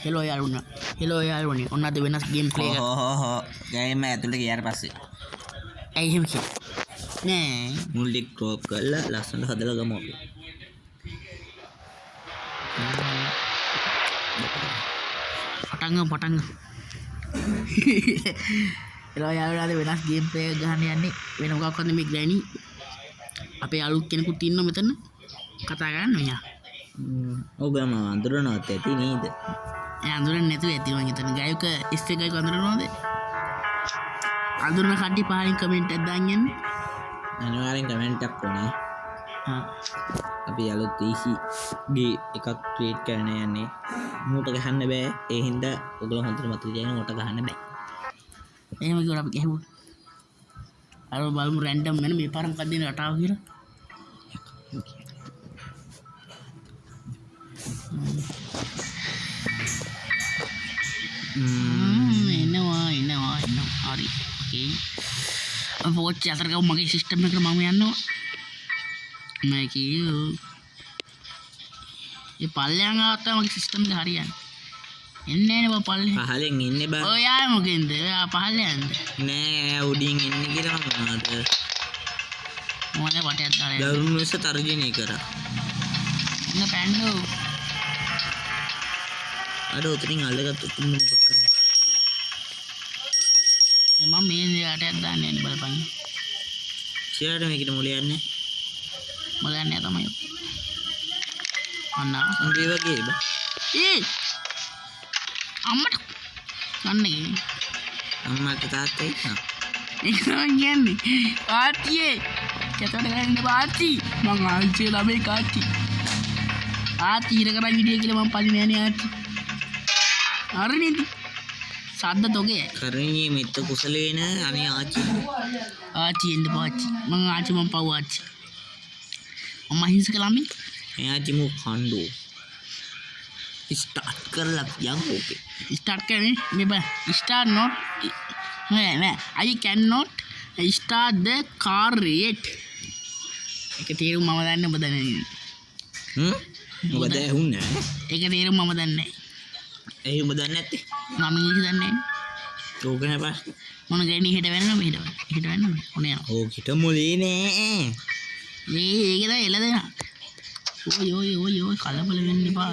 Hello යාළුවනේ ඔන්න අද වෙනස් ගේම් ප්ලේ එකක් හෝ ගේම ඇතුළට ගියාට පස්සේ ඇයි එහෙම කිව්වේ නෑ මුල්ටික් ක්‍රොප් කරලා ලස්සනට හදලා ගමු අපි පටන් හෙලෝ යාළුවනේ අද වෙනස් ගේම් ප්ලේ එකක් ගහන්න යන්නේ වෙන මොකක්වත් නෙමෙයි ග්‍රෑනි අපේ අලුත් කෙනෙකුත් ඉන්නවා මෙතන කතා කරන්න මෙයා ඔබම අඳුරනවත් ඇති නේද අඳුරන්නේ නැතුව ඇති මං හිතන්නේ ගායක S එකයි අඳුරනවද අඳුරන කට්ටිය පහලින් කමෙන්ට් එකක් දාන්න යන්න අනිවාර්යෙන් කමෙන්ට් එකක් ඕනේ අපි අලුත් ඊසි ගේ එකක් ක්‍රියේට් කරන්න යන්නේ මූට ගහන්න බෑ ඒ හින්දා ඔයගොල්ලෝ හොඳට මතක තියාගන්න මූට ගහන්න බෑ එහෙම කියලා අපි ගහුවා අර බලමු රැන්ඩම් වෙන මේ පාර මොකක්ද දෙන රටාව කියලා එනවා හරි ඕකේ වෝච් අතර ගමු මගේ සිස්ටම් එකට මම යනවා මම කියෝ ඒ පල්ලෙන් ආවත් මගේ සිස්ටම් එක හරියන්නේ එන්නේ නේ පල්ලෙන් පහලෙන් ඉන්නේ බං ඔයා මොකෙන්ද ඔයා පහලෙන්ද නෑ උඩින් ඉන්නේ කියලා මොනවද මොනේ වටයක් දාලා දරුණුස තර්ජනය කරා ඉන්න පැන්නෝ අර උතරින් අල්ලගත්ත තුන්න මොකක් කරන්නේ මම මේ වටයක් දාන්නේ නේ බලපන් ඉස්සරහට මේකට මුල යන්නේ මොලන්නේ තමයි අන්න අන්දේ වගේ බං ඒ අම්මට ගන්නේ අම්මට තාත්තයි නා ඒක කියන්නේ පාටියේ කතර ගන්න පාටි මං ආන්සේ ළමයි කාටි ඉර කරන් හිටිය කියලා මම පලින යන්නේ ආච්චි හරි නේද සද්ද තෝගේ කරණීය මෙත්ත කුසලේන අනේ ආච්චි එන්න පාච්චි මං පව් ආච්චි මම අහිංසක ළමයි මේ ආච්චි මු කණ්ඩෝ ස්ටාර්ට් කරලා යන් ඕකේ ස්ටාර්ට් කරන්නේ මේ බා ස්ටාර්ට් not නෑ I cannot start the car yet ඒක තේරුම මම දන්නේ ඔබ දන්නේ මොකද ඇහුන්නේ ඒක තේරුම මම දන්නේ ඒ ඔබ දන්නේ නැත්තේ මම ඉංග්‍රීසි දන්නේ ඕක නෑ බා මොන ගෑණි හෙට වෙන්න මෙහෙට වෙන්න ඕනේ යනවා ඕකිට මුලේ නෑ ඒක තමයි එළ දෙන ඔය කලබල වෙන්න එපා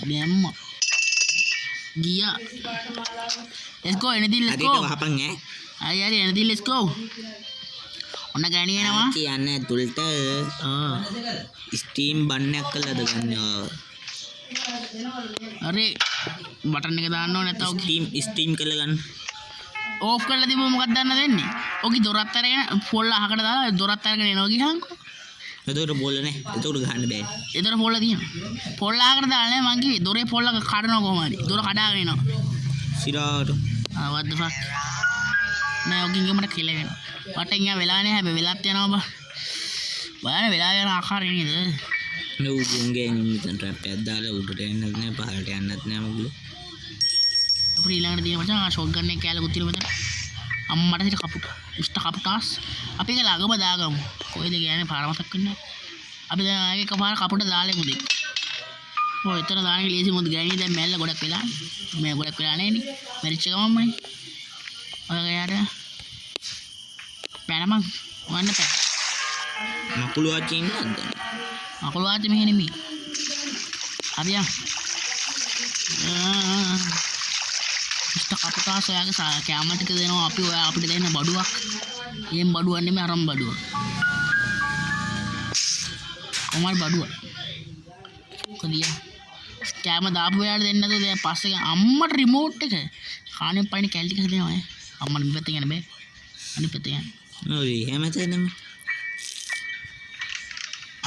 දැම්ම ගියා let's go එනදී let's go වහපන් හරි එනදී let's go ඔන්න ගෑණි එනවා කියන්නේ ඇතුළට ස්ටීම් බන්නයක් කළාද ගන්නවා අරේ බටන් එක දාන්න ඕනේ නැත්නම් ස්ටීම් කරලා ගන්න ඕෆ් කරලා තිබුණ මොකක්ද දන්න දෙන්නේ ඔකි දොරත් අරගෙන පොල් අහකට දාලා දොරත් අරගෙන එනවා ගියහන්කෝ එතකොට බෝල නැහැ එතකොට ගහන්න බෑ එතන පොල්ල තියෙනවා පොල් අහකට දාලා නෑ මං කිව්වේ දොරේ පොල්ල කඩනවා කොහොම හරි දොර කඩාගෙන එනවා සිරාට what the fuck නෑ ඔකින් ගමට කෙල වෙනවා වටෙන් යා වෙලා නෑ හැබැයි වෙලත් යනවා බලන්න වෙලා යන ආකාරය නේද මේ උගුන්ගේ නිමිතන් ට්‍රැප් එකක් දාලා උඩට යන්නත් නෑ පහළට යන්නත් නෑ මොකද අපිට ඊළඟට තියෙන මචං ෂොට් ගන් එක කෑල්ල කුතිර මෙතන අම්මට හිට කපුට මිස්ටර් කපුටාස් අපි ඒක ළඟම දාගමු කොයිද කියන්නේ පාර මතක් වෙන්නේ අපි දැන් ආයේ එකපාර කපුට දාලා මුදේ ඔය එතන දාන්නේ ලේසි මොකද ගෑණි දැන් මැල්ල ගොඩක් වෙලා මේ ගොඩක් වෙලා නෑනේ මැරිච්ච ගමන්මයි ඔය යාර පැනමන් වන්න පැන මකුළු ආච්චි ඉන්නවද මකුළු ආච්චි මෙහෙ නෙමෙයි හරියන් මිස්ටර් කපුටාස් ඔයාගේ කැමරා ටික දෙනවා අපි ඔයා අපිට දෙන්න බඩුවක් එහෙම බඩුවක් නෙමෙයි අරන් බඩුවක් කොමාර බඩුවක් කොදියා කැම දාපු වෙලාවට දෙන්නද දැන් පස්සේ අම්මට රිමෝට් එක කාණේ පයින් කැලි ටික හදනවා අම්මට මේ පැත්තේ යන්න බෑ අනිත් පැත්තේ යන්න ඔය එහෙම තේනම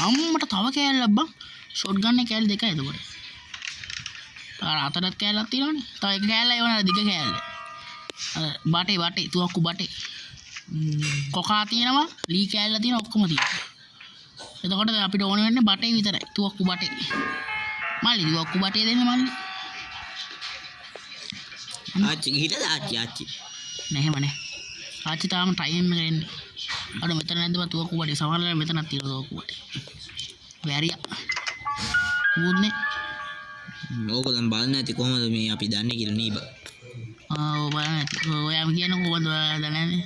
අම්මට තව කෑල්ලක් බං ෂොට් ගන්න කෑල්ල දෙකයි එතකොට අර අතරත් කෑල්ලක් තියෙනවනේ තව එක කෑල්ලයි වුණා දිග කෑල්ල බටේ තුවක්කු බටේ කොකා තියෙනවා ලී කෑල්ල තියෙනවා ඔක්කොම තියෙනවා එතකොට අපිට ඕන වෙන්නේ බටේ විතරයි තුවක්කු බටේ මල්ලි තුවක්කු බටේ දෙන්න මල්ලි ආච්චි ගිහිල්ලාද ආච්චි නැහැ මනේ ආච්චි තාම ටයිම් එක එන්නේ අර මෙතන නැද්ද බා තුවක්කු බටේ සමහරවල් මෙතනක් තියෙනවා තුවක්කු බටේ වැරියා මුන්නේ ඕක දැන් බලන්න ඇති කොහොමද මේ අපි දන්නේ කියලා නීබ. ඔව් බලන්න ඇති. ඔයාම කියන කොහොමද ඔයා දන්නේ?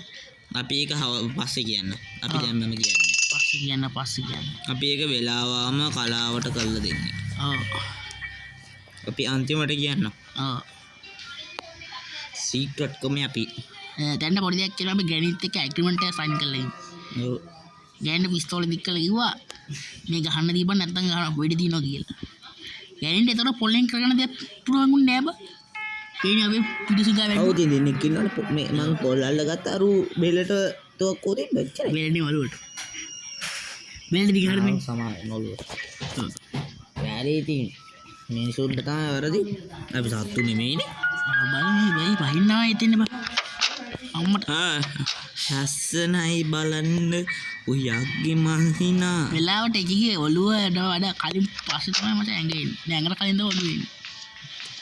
අපි ඒක පස්සේ කියන්න. අපි දැන් මම කියන්නේ. පස්සේ කියන්න. අපි ඒක වෙලාවම කලාවට කරලා දෙන්නේ. ඔව්. අපි අන්තිමට කියන්න. ඔව්. සීක්‍රට් කොමේ අපි. දැන් පොඩි දෙයක් කියලා අපි ග්‍රැනිට් එක ඇග්‍රීමන්ට් එක සයින් කරලා ඉන්නේ. ඔව්. ගෑනට පිස්තෝල දික් කළා කිව්වා මේ ගහන්න දීපන් නැත්නම් ගහන වෙඩි දිනවා කියලා. ගෑනින්ට ඒතර පොල්ලෙන් කරගෙන දෙයක් පුළුවන්ුන්නේ නෑ බා. ඒනේ අපි පිටිසිගා වැඩි. ඔව් දෙන්නෙක් ඉන්නවනේ මේ මං පොල් අල්ලගත්ත අරු බෙලට තොක්කෝ දෙන්න එච්චරයි. වෙලනේ වලුවට. වෙලට දිග හරිනේ. සමාන නෝලුව. වැරේ තියෙන. මිනිසුන්ට තමයි වැරදි. අපි සත්තු නෙමෙයිනේ. බලන්න මේ පහින්නවා එතෙන්න බා. අම්මට ලස්සනයි බලන්න උයක්ගේ මහිනා වෙලාවට එකගේ ඔළුව වඩා කලින් පස්සේ තමයි මට ඇඟ එන්නේ. දැන් ඇඟට කලින්ද ඔළුව එන්නේ.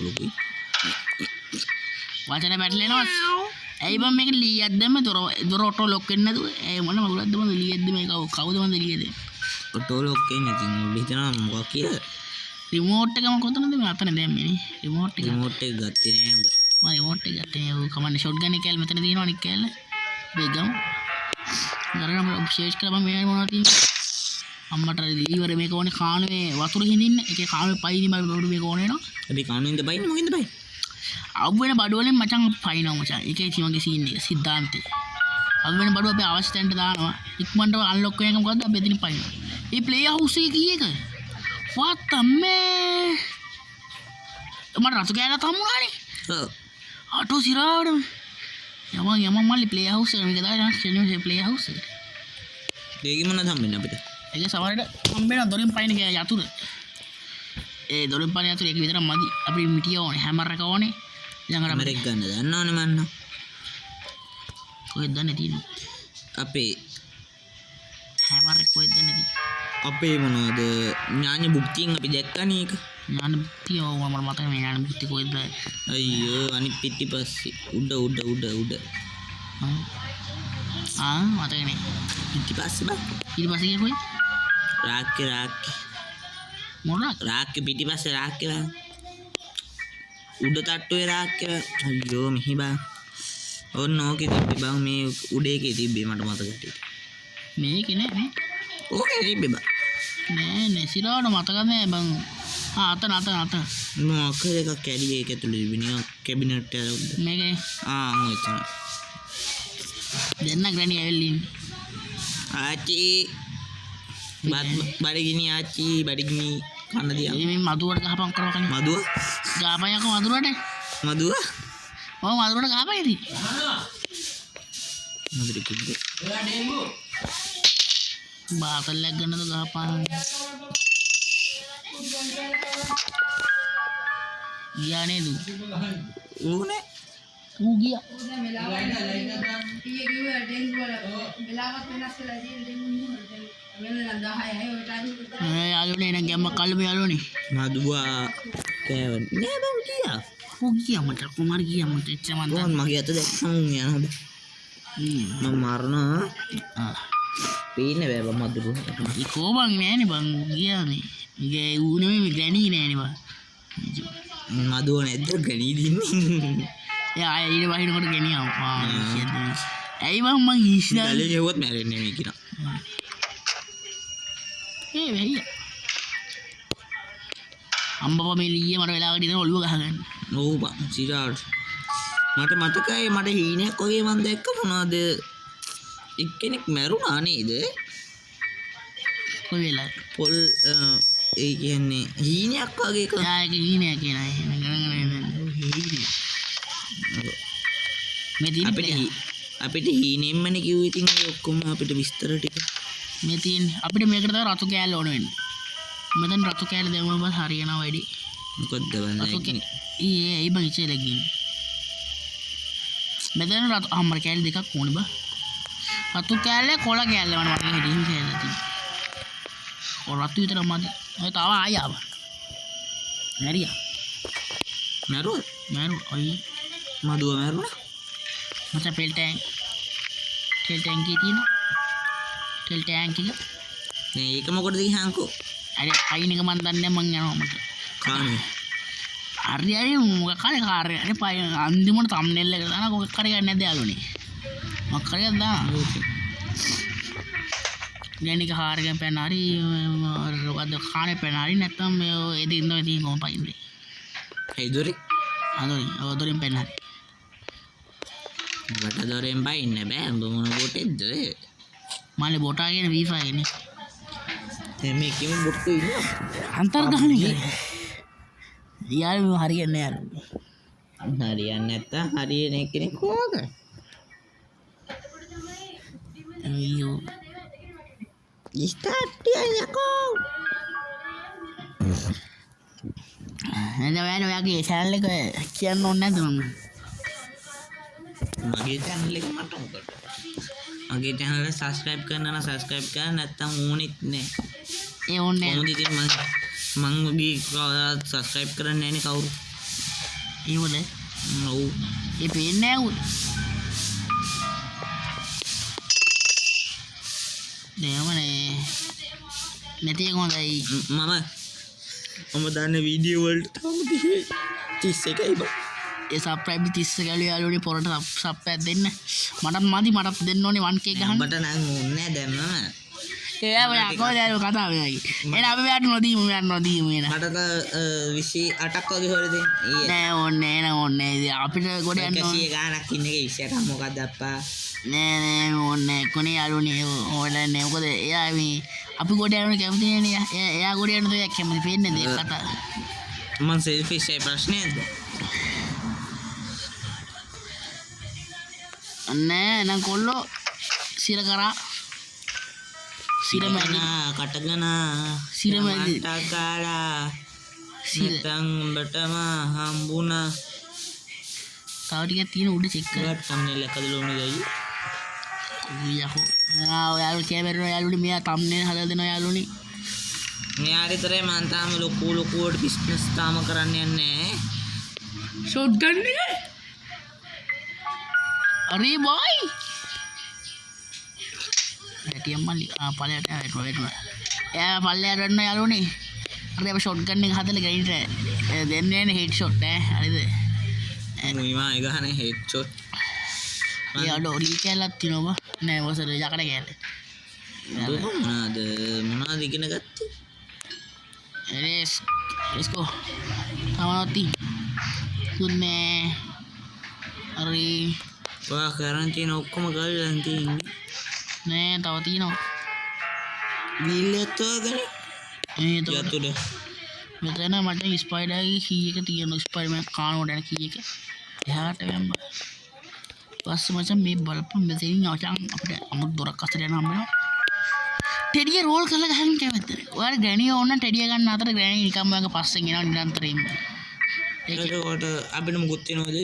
ලොකුයි. වචන පැටලෙනවා. ඇයි බම් මේක ලීයක් දැම්ම දොර ඔටෝ ලොක් වෙන්නේ නැතුව? ඒ මොන මගුලක්ද මම ලීයක්ද මේක කවුද මන්ද ලීයද? ඔටෝ ලොක් වෙන්නේ ඉතින් හිතනවා මොකක් කියලා. රිමෝට් එක මම කොතනද මේ අතන දැම්මේ නේ. රිමෝට් එක ගත්තේ නෑ උඹ. මම රිමෝට් එක ගත්තේ නෑ. ඔය කමන්නේ ෂොට් ගන් එක කැල් මෙතන තියෙනවා නික් කැල්ල. දෙගම. ගරනම් ඔබ්සර්ව් කරලා මම මේ මොනවද තියෙන්නේ? අම්මට ඉවර මේක ඕනේ කානුවේ වතුර හිඳින්න. ඒකේ කානුවේ පයින් මම මේක ඕනේ නෝ. අපි කානුවෙන්ද පයින් මොකෙන්ද පයින්? අවු වෙන බඩු වලින් මචං පයින්නවා මචං. ඒකයි මගේ සීන් එක සිද්ධාන්තේ. අවු වෙන බඩු අපි අවශ්‍ය තැනට දානවා. ඉක්මනට අන්ලොක් වෙන එක මොකද්ද අපි එතනින් පයින්නවා. මේ ප්ලේ හවුස් එකේ කී එක? what the man? මට රතු කෑල්ලක් හම්බුණානේ. ඔව්. ආටෝ සිරාවඩම. යමන් මල්ලි ප්ලේ හවුස් එක මේක දාලා ෂෙල්ලි ප්ලේ හවුස් එක. දෙකේ මොනවද හම්බෙන්නේ අපිට? ඒක සමහරට හම්බෙනවා දොරින් පයින් යතුරු. ඒ දොරින් පයින් යතුරු ඒක විතරක් මදි. අපි මිටිය ඕනේ හැමර එක ඕනේ. ඊළඟට මරෙක් ගන්න දන්නවනේ මන්න. කොහෙද දන්නේ තියෙන්නේ? අපේ හැමර එක කොහෙද දන්නේ තියෙන්නේ? අපේ මොනවද ඥාන බුක්තියෙන් අපි දැක්කනේ ඒක. ඥාන බුක්තිය මම මතක මේ ඥාන බුක්තිය කොහෙද? අයියෝ අනිත් පිටිපස්සේ උඩ මතක නේ. පිටිපස්සේ බා. ඊට පස්සේ ගියේ කොයි? රාක්කේ මොනක්? රාක්කේ පිටිපස්සේ රාක්කේ උඩ තට්ටුවේ රාක්කේ. අයියෝ මෙහි බා. ඔන්න ඕකේ තිබ්බේ බං මේ උඩේකේ තිබ්බේ මට මතක හිටියේ. මේකේ නෑ මේ. ඕකේ තිබ්බේ බා. නෑ සිරාවට මතක නෑ බං. අතන මොකද එකක් කැඩි ඒක ඇතුළේ තිබෙනවා කැබිනට් එක උඩ. මේකේ ඔය තමයි. දෙන්න ග්‍රැනි ඇවිල්ලා ඉන්නේ. ආච්චි බඩගිනි ආච්චි බඩගිනි කන්න දියා. මේ මදුවට ගහපන් කරවා කලින්. මදුව? ගහපන් යකෝ මදුවට. මදුව? ඔව් මදුවට ගහපන් ඉතින්. මදුවට කිව්වේ. බාතල්ලක් ගන්නද ගහපන්. ගියා නේද? ඌනේ. ඌ ගියා. යාළුවනේ නම් ගැම්ම කල්ලු යාළුවනේ. මදුවා කෑවනේ. නෑ බං ගියා. ඌ ගියා මට කුමාර ගියා මට එච්චර මන් කොහොම මගේ අත දැක්කම යනවා බං. මම මරනවා. පේන්නේ බෑ බං මදුරුව. ඒකෝ බං නෑනේ බං ගියා මේ. ගේ ඌ නෙමෙයි ගණී නෑනේ බං. මදුව නැද්ද ගණී දින්නේ. එයා ඊට වහිනකොට ගෙනියම්. ඇයි බං මං හිස්ලා. ගලේ ගෙවුවත් මැරෙන්නේ නෙමෙයි කියනවා. ඒ වෙයි. අම්බපා මේ ලීයේ මට වෙලාවකට ඉතින් ඔළුව ගහගන්න. ඕ බං සිරාට. මට මතකයි මට හීනයක් වගේ මන් දැක්ක මොනවද එක්කෙනෙක් මැරුණා නේද? කොයි වෙලාවද? පොල් ඒ කියන්නේ හීනයක් වගේ එක. ආ ඒක හීනයක් කියනවා. හීනයක්. මේ දින අපිට හීනෙම්මනේ කිව්වේ ඉතින් ඒ ඔක්කොම අපිට විස්තර ටික. මේ තියෙන අපිට මේකට තමයි රතු කෑල්ල ඕන වෙන්නේ. මෙතන රතු කෑල්ල දැම්මම බස් හරියනවා වැඩි. මොකද්ද බං? ඒ බං ඉච්චෙලා ගිහින්. මෙතන රතු අම්මර කෑල්ල දෙකක් ඕනේ බා. රතු කෑල්ල කොළ කෑල්ල මම වගේ හිටින් කෑල්ල තියෙනවා. ඔය රතු විතර මදි. ඔය තව ආය ආවා. මැරියා. මැරුවා. ඔයි මදුව මැරුණා. මචං තෙල් ටැංකිය තියෙනවා. තෙල් ටැංකිය. දැන් ඒක මොකටද ගිහාන්කෝ? අර අයින් එක මන් දන්නේ මං යනවා මට. කානේ. හරි හරි මොකක් හරි කාර්යය හරි පය අන්තිමට thumbnail එක දාන මොකක් හරි ගන්න නැද්ද යාළුවනේ මොකක් හරි එකක් දාන ගණික කාර්යයෙන් පැන හරි මොකද්ද කානේ පැන හරි නැත්නම් මේ ඒ දෙන්න තියෙන කොහොම පයින්නේ ඒ දොරේ දොරින් පැන හරි වට දොරෙන් බයින්න බෑ උඹ මොන බොටෙක්ද මාලේ බොටා කියන V5 නේ මේ කිමු බොට්ටු ඉන්නවා අන්තර්ගාමී යාළුවෝ හරියන්නේ යාළුවෝ හරියන්නේ නැත්තම් හරියන කෙනෙක් කොහොමද අයියෝ ස්ටාර්ට් යකෝ එතන ඔයාගේ channel එක කියන්න ඕනේ නැද්ද මම මගේ channel එක මට මොකද මගේ channel එක subscribe කරන්න නම් subscribe කරන්න නැත්තම් ඕනෙත් නෑ ඒ ඕනේ කොහොමද ඉතින් මං ඔබේ subscribe කරන්නේ නැනේ කවුරු ඒවල ඔව් ඒ පේන්නේ නැහැ නෑමනේ නැති එක හොඳයි මම දන්න වීඩියෝ වලට තාම 31යි බං ඒ සබ්ස්ක්‍රයිබ් 30 ගාලු යාළුවනේ පොරට සබ් එකක් දෙන්න මටත් මදි මටත් දෙන්න ඕනේ 1k ගහන්න මට නම් ඕනේ දැන් මම ඒ ඔයා කොහෙද කතාව වෙයි එන අපි මෙයාට නොදීමු එන මට 28ක් වගේ හොර දෙන්න නෑ ඕනේ අපිට ගොඩ යන්න 100 ගානක් ඉන්න එක 28ක් මොකක්ද අප්පා නෑ ඕනේ කොනේ යාළුවනේ ඕලා නෑ මොකද එයා මේ අපි ගොඩ යන්න කැමති නේ එයා ගොඩ යන්න දෙයක් කැමති පේන්නේ දෙයක් කතා මං සෙල්ෆිෂ් ඒ ප්‍රශ්නේද නෑ නම් කොල්ලෝ සිර කරා සිර මැදි කටගන සිර මැදි කාලා සිතන් උඹටම හම්බුණා තව ටිකක් තියෙන උඩ චෙක් කරලා thumbnail එක හදලා ඕනේ ගයි යකෝ යාළුවෝ කැමරා යාළුවනේ මෙයා thumbnail හදලා දෙනවා යාළුවනේ මෙයා විතරේ මං තාම ලොකුවට බිස්නස් තාම කරන්න යන්නේ ෂොට් ගන්න එක අරි බොයි ඇටියම් මල්ලි පළයට එයා පල්ලයට යන්න යාළුවනේ අර අපි ෂොට් ගන්න එක හදලා ගයින්ට දෙන්නේ නේ හෙඩ් ෂොට් හරිද මුයිමා ඒ ගහන හෙඩ් ෂොට් ඒ අඩෝ ලී කැලක් තියනවා නෑ වසර යකඩ කැලේ මොනවද ඉගෙන ගත්තේ let's go තවනොත්ති තුන්නේ අරි ඔයා කරන් තියෙන ඔක්කොම ගල්ලා තියෙන්නේ නෑ තව තියෙනවා වීල්ලත් වගනේ යතුඩ මෙතන මට ස්පයිඩර්ගේ කී එක තියෙනවා ස්පයිඩර්මන් කානෝට යන කී එක එහාට යන්න පස්සේ මචං මේ බලපන් මෙතනින් යචන් අපිට අමුත් දොරක් අතර යන හම්බෙනවා ටෙඩිය රෝල් කරලා ගහන්න කැමතිද ඔයාලා ග්‍රැනිය ඕන ටෙඩිය ගන්න අතර ග්‍රැනිය නිකම්ම වගේ පස්සෙන් එනවා නිරන්තරයෙන්ම ඒකට අපිට මොකුත් වෙනවද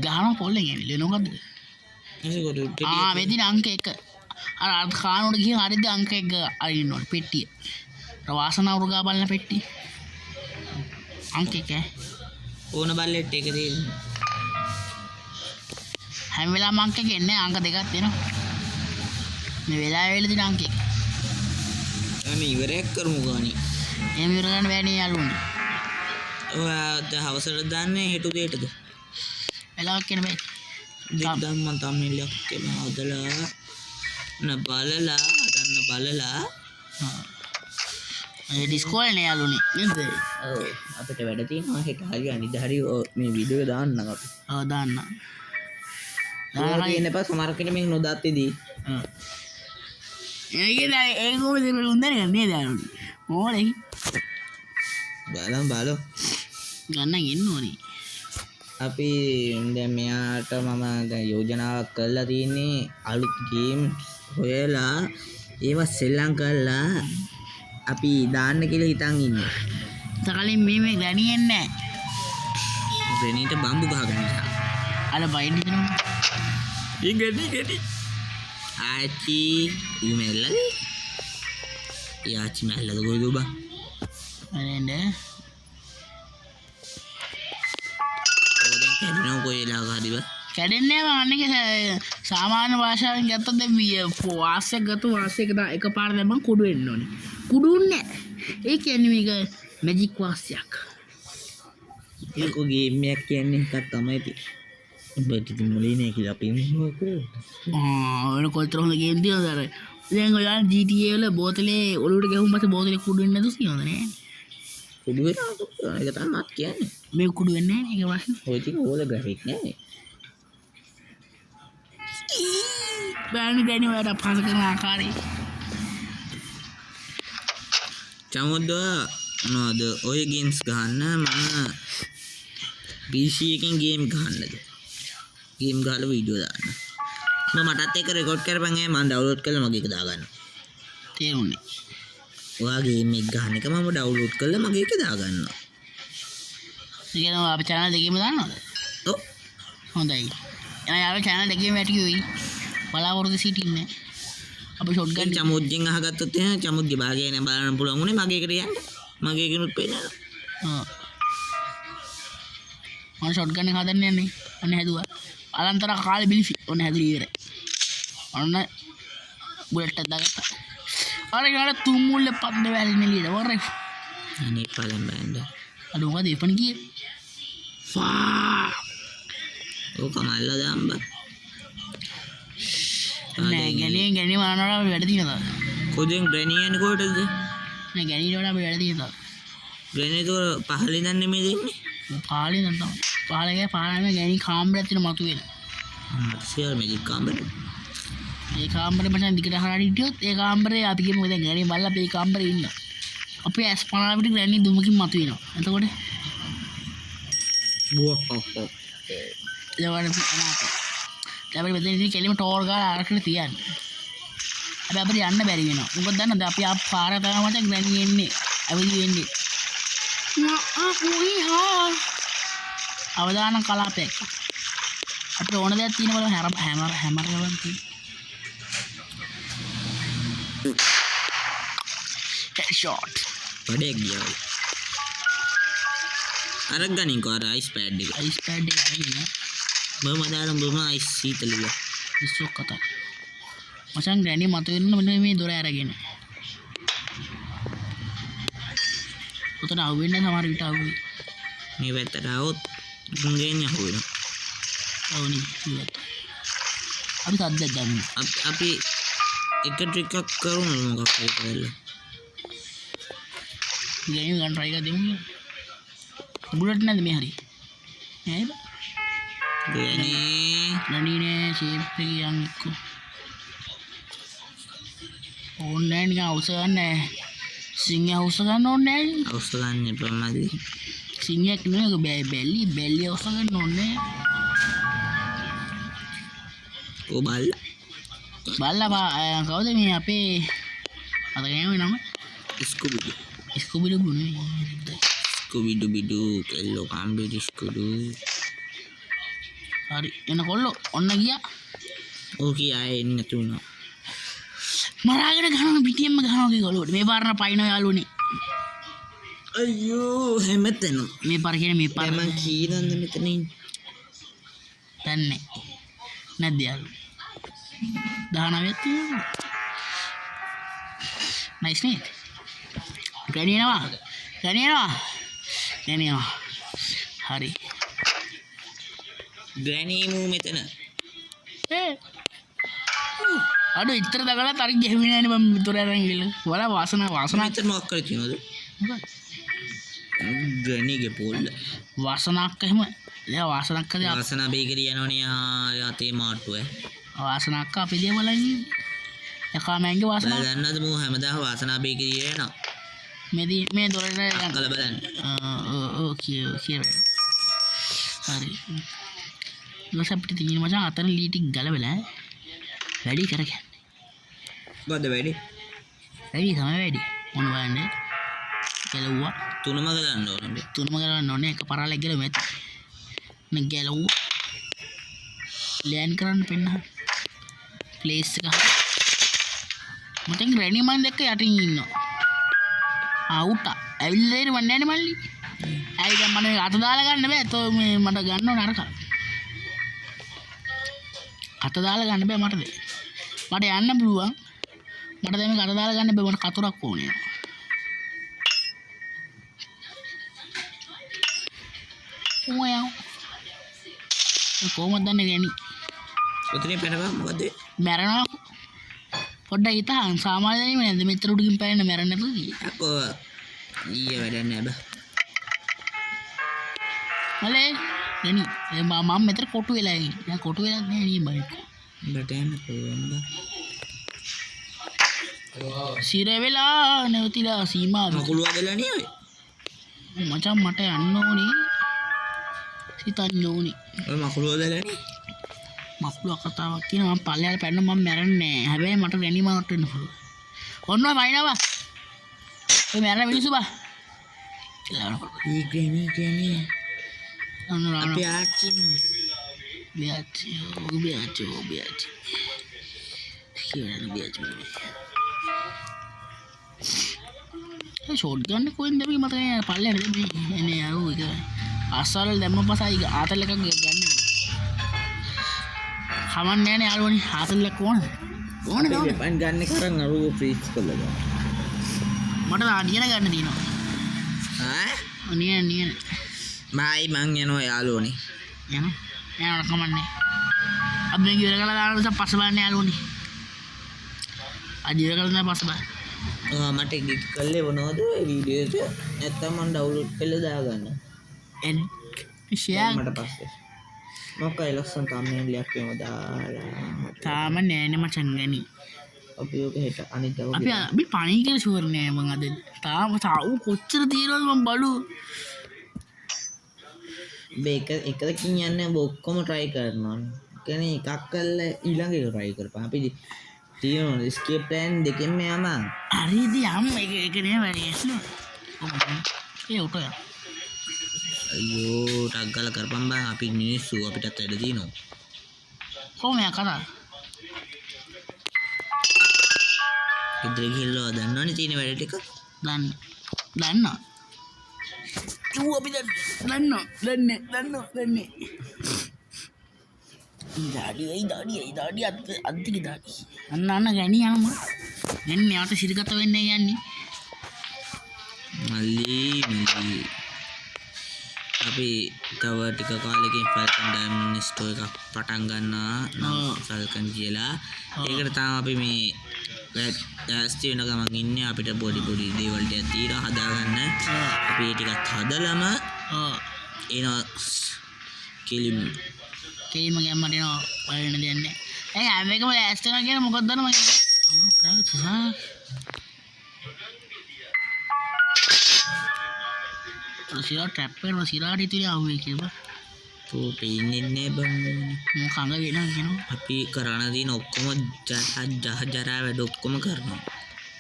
ගහනවා පොල්ලෙන් එන්නේ නෝකද මෙදින අංක 1 අර කානෝට ගිහින් හරිද අංක 1 අරින්න ඕනේ පෙට්ටිය වාසනාව උරුගා බලන පෙට්ටිය අංක 1 ඕන බල්ලෙට් එක තියෙන හැම වෙලාවම අංක 1 එන්නේ අංක 2ක් තියෙනවා මේ වෙලාවේ වෙල දින අංක 1 අනේ ඉවරයක් කරමු ගානේ එහෙම ඉවර ගන්න බෑනේ යාළුවනේ ඔයා දැන් හවසට දාන්නේ හෙට උදේටද වෙලාවක් කියන බෑ දෙක්දම් මන් thumbnail එකක් හදලා බලලා ඒ ඩිස්කෝල් නේ යාළුවනේ නේද ඔව් අපිට වැඩ තියෙනවා හෙට හරි අනිද්ද හරි මේ වීඩියෝ එක දාන්න අපි ඔව් දාන්න තියෙන පස්ස මාර්කෙට මේ නොදත්තේදී ඒක කොහොමද උන්දර ගන්නේ යාළුවනේ මොලේ බලමු ගන්න ගෙන්න ඕනේ අපි දැන් මෙයාට මම දැන් යෝජනාවක් කරලා තියෙන්නේ අලුත් ගේම් හොයලා ඒවා සෙල්ලම් කරලා අපි දාන්න කියලා හිතන් ඉන්නේ. සකලින් මේ ගණියෙන්නේ නැහැ. වෙනීට බම්බු ගහගෙන ඉන්න. අර බයින් දෙනවා. ගඩි. ආච්චි ඊමෙල්ලද? යාච්චි මැල්ලද කොයිද බා? අනේ කැඩෙනව කොයිලා හරි බා කැඩෙන්නේ නැහැ මම අන්නේක සාමාන්‍ය භාෂාවෙන් ගත්තොත් දැන් වාස්යක් ගත්ත වාස්යක එකපාර දැම්මම කුඩු වෙන්න ඕනේ කුඩුන්නේ ඒ කියන්නේ මේක මැජික් වාස්යක් ඒක ගේම් එකක් කියන්නේ එකක් තමයි ඉතින් ඔබට ඉතින් මුලින් නේ කියලා අපි මොනවා කරන්නේ ඔය කොච්චර හොඳ ගේම් තියෙනවද අර දැන් ඔයාලා GTA වල බෝතලේ ඔලුවට ගැහුම් පස්සේ බෝතලේ කුඩු වෙන්නේ නැතුව තියෙනවද නේ කුඩු වෙනවා ඒක තමයි මත් කියන්නේ මේ කුඩු වෙන්නේ නැහැ නේ ඒක ප්‍රශ්නේ ඔය ටික ඕල ග්‍රැෆික් නෑනේ බෑනි ඔයාලට අපහාස කරන ආකාරය චමුද්ද මොනවද ඔය ගේම්ස් ගහන්න මම PC එකෙන් ගේම් ගහන්නද ගේම් ගහලා වීඩියෝ දාන්න මම මටත් එක රෙකෝඩ් කරපන් මම ඩවුන්ලෝඩ් කරලා මගේ එක දාගන්න තේරුණේ ඔයා ගේම් එක ගහන එක මම ඩවුන්ලෝඩ් කරලා මගේ එක දාගන්නවා ඒ කියන්නේ අපේ channel දෙකේම දාන්නවද ඔව් හොඳයි එහෙනම් යාළුවා channel දෙකේම ඇටියෝයි බලාවරොද සිටින්නේ අපි ෂොට් ගන්න චමුද්ගෙන් අහගත්තොත් එහෙනම් චමුද්ගේ භාගය නේ බලන්න පුළුවන් උනේ මගේ එකට යන්න මගේ එකනුත් පේනවා මම ෂොට් ගන්න හදන්න යන්නේ ඔන්න හැදුවා අලන්තර කාලේ බිලිසි ඔන්න හැදුවා ඉවරයි ඔන්න බුලට් එකක් දාගත්තා අර ගාන තුන් මුල්ලේ පද්ද වැල්නේ ලියද වරේ අනේ පලම් බෑන්ඩ අද මොකද ඉපණ කියේ ෆා ඕක මල්ලා දාම්බ නෑ ගැණි මානවලා වැඩ තියෙනවා කොහෙන් ග්‍රැනි යන්නේ කොහෙටද නෑ ගැණි වල අපි වැඩ තියෙනවා ග්‍රැනි તો පහලින් දන්නේ මේ දෙන්නේ පාලේ නැත්නම් පාලේ පාලේ ගැණි කාමරයක් තියෙන මතුවෙන ෂෙයාර් මැජික් කාමරේ ඒ කාමරේ මචං දිගට හරහා හිටියොත් ඒ කාමරේ අපි කියමු දැන් ගැණි බල්ලා අපි ඒ කාමරේ ඉන්න අපි ඇස් පනාල පිට ගැණි දුමකින් මතුවෙනවා එතකොට බුවෝ ඒවනේ අනාත දැන් මෙතන ඉතින් කෙලිම ටෝර් ගාලා අරකට තියන්නේ හැබැයි අපිට යන්න බැරි වෙනවා මොකද දන්නවද අපි ආ පාර තමයි මචං ගැණි එන්නේ අවදි වෙන්නේ අවදාන කලාපයක් අපිට ඕන දෙයක් තියෙන බල හැමර ගලන් තියෙන ෂොට් පඩේ ගියා අර ගනින් කෝ අර අයිස් පෑඩ් එක අරගෙන මම දාලා බොම අයිස් සීතලුව ඉස්සොක් කතා මචං ග්‍රැනි මතුවෙන්න මෙන්න මේ දොර අරගෙන උතන අහුවෙන්නේ සමහර විට අහුවේ මේ පැත්තට આવොත් ගුංගෙන් යහුවෙනවා අවුනි ඉවත් අපි සද්දයක් ගන්න අපි එක ට්‍රික් එකක් කරමු මොකක් හරි කරලා ගෑනි ගන්න try කරලා දෙමු බුලට් නැද්ද මේ හරි නේද නනීනේ ෂේප් එක යන් එක්ක ඕනේ නිකන් අවශ්‍ය ගන්න සිංහ අවශ්‍ය ගන්න ඕනේ අවශ්‍ය ගන්න එපා මදි සිංහයක් නෙවෙයි බැල්ලි අවශ්‍ය ගන්න ඕනේ ඕ බල්ලා කවුද මේ අපේ අද ගෑමේ නම ස්කුබිඩු බුනේ ස්කුබිඩු බිඩු කෙල්ලෝ කාම්බිඩු ස්කුඩු හරි එන කොල්ලෝ ඔන්න ගියා ඕකී ආයේ එන්නේ නැතු වුණා මරාගෙන ගහනවා පිටියෙන්ම ගහනවා කී කොල්ලෝට මේ පාරන පයින් යාළුවනේ අයියෝ හැමතැන මේ පාර කියන්නේ මේ පාර මම කීනන්ද මෙතන ඉන්නේ දන්නේ නැද්ද යාළුවා 19ක් තියෙනවා නයිස් නේ ගණිනවා හරි ග්‍රැනීමු මෙතන අඩු ඉතර දගලා තරි ගෙහින්නේ නැහැ නේ මම තොර අරන් ගිහලා වල වාසනා මෙතන මොකක් කරේ තියෙනවද ග්‍රැනීගේ පොල්ල වාසනාවක් එහෙම එයා වාසනාවක් කදේ වාසනා බේකරි යනවනේ යතේ මාට්ටුව වාසනාවක් අපි දිය බලන්නේ යකා මෑන්ගේ වාසනාව දන්නවද මෝ හැමදාම වාසනා බේකරි යනවා මේ දොරට යන්න කල බලන්න ඕකේ හරි ඊට අපිට තියෙන මචං අතන ලී ටික ගලවලා වැඩි කරගන්න මොකද වැඩි තමයි මොන වන්නේ ගැලුවා තුනම ගලන්න ඕනේ තුනම ගලන්න ඕනේ එක පරාලක් ගලව ඇති නේ ගැලුවා ලෑන් කරන්න පෙන්න ප්ලේස් එක මතෙන් රෙනි මන් දැක්ක යටින් ඉන්නවා අවුට් ඇවිල්ලා ඉන්නේ මන්නේ නැහැ මල්ලි ඇයි දැන් මට අත දාලා ගන්න බෑ තෝ මේ මට ගන්න ඕන අරක අත දාලා ගන්න බෑ මට යන්න පුළුවන් මට දැන් මේක අත දාලා ගන්න බෑ මට කතරක් ඕනේ උඹ කොහොමද දන්නේ ගැනි උතරින් පැනපන් මොකද මැරෙනවා පොඩ්ඩක් හිතහන් සාමාන්‍ය දෙයක් නේද මෙතර උඩකින් පැනන මැරෙන්න නැතුව අකෝ ඊයේ වැඩක් නෑ බා මලේ ගැනි මම මෙතර කොටු වෙලා ඉන්නේ දැන් කොටු වෙලා නෑ නේ බයි උඹට යන්න පුළුවන් බා සිර වෙලා නැවතිලා සීමාව මකුළු වදලා නේ ඔය මචං මට යන්න ඕනේ සිතන්න ඕනේ ඔය මකුළු වදලා නේ මකුළු කතාවක් කියනවා මම පල්ලෙහාට පැන්න මම මැරෙන්නේ නෑ හැබැයි මට ගැනීමකට වෙන්න පුළුවන් ඔන්න වයින්නවා ඔය මැරෙන මිනිස්සු බා ඊ ග්‍රේනි අන්න අපි ආච්චින්න බියාචි කියන බියාචි ඒ ෂෝට් ගන්න කොහෙන්ද අපි මට පල්ලෙහාට දෙන්නේ එනේ අර ඒක අසල් දැම්ම පසයි ආතල් එකක් ගන්න කමන්නේ නෑනේ යාළුවනි ආතල් එක ඕනද ඕනේ පන් ගන්න කරන් අරුව ෆ්‍රීස් කළා මට ආඩියන ගන්න තියෙනවා ඈ නියන බයි මං යනවා යාළුවනේ යනවා කමන්නේ අපි මේ ඉවර කළා දාලා පස්ස බලන්න යාළුවනි අද ඉවර කළා පස්ස බලන්න මට එඩිට් කළේ මොනවද වීඩියෝ එක නැත්තම් මම ඩවුන්ලෝඩ් කරලා දාගන්න ෂෙයා මට පස්සේ මොකයි ලස්සන thumbnail එකක් එම දාලා තාම නෑනේ මචං ගැනි අපි ඔක හෙට අනිත් දවස් අපි පණී කියලා ෂුවර් නෑ මං අද තාම කොච්චර තියෙනවද මං බලු මේක එකකින් යන්නේ ඔක්කොම try කරනවා කියන්නේ එකක් කරලා ඊළඟ එක try කරපන් අපි තියෙනවා escape plan දෙකෙන්ම යම හරිද යම් එක නේ වැඩි ඇස්ලු ඒ උටය අයියෝ ටක් ගාලා කරපන් බං අපි මිනිස්සු අපිටත් වැඩ දිනනවා කොහොම යා කතා ඉදිරි ගිහිල්ලා දන්නවනේ තියෙන වැඩ ටික දන්න ඌ අපි දන්නේ ඉදාඩි අත්තික දාඩි අන්න ගැනි යනම ගැන්නේ යාට සිරිගත වෙන්නේ යන්නේ මල්ලි අපි තව ටික කාලෙකින් ෆල්කන් ඩයමන්ඩ් ස්ටෝර් එකක් පටන් ගන්නවා ෆල්කන් කියලා ඒකට තමයි අපි මේ ඇස්ති වෙන ගමන් ඉන්නේ අපිට පොඩි දේවල් ටිකක් තියෙනවා හදාගන්න අපි ඒ ටිකත් හදලම එනවා කෙලිම ගැම්මට එනවා බලන්න දෙන්නේ ඒ හැම එකම ලෑස්ති වෙනවා කියන මොකක්ද දන්නව මම සිරා ට්‍රැප් කරනවා සිරාට ඉතින් ආවේ කියලා තෝ පේන්නේ නැහැ බං මොකංග වෙනවා කියනවා අපි කරණ දින ඔක්කොම ජරා වැඩ ඔක්කොම කරනවා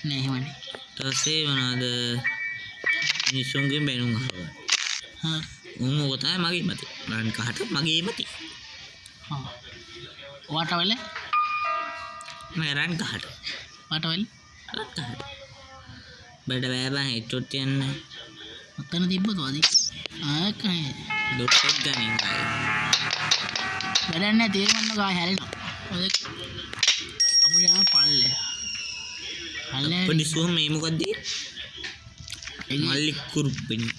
නෑ එහෙමනේ ඊට පස්සේ මොනවාද මිනිස්සුන්ගෙන් බැනුම් අහනවා ඕක තමයි මගේ මතය මරන් කහට මගේ මතය වටවල මම රන් කහට වටවල බඩ බෑබන් හෙට්ටොත් යන්න ඔතන තිබ්බද වදී ආකයි ඩොට් ගනින් වැඩක් නැහැ තේරුම් ගා හැරෙනවා අපිට යන පල්ලේ පොඩිසුව මේ මොකද්ද මල්ලි කුරුප්පිනි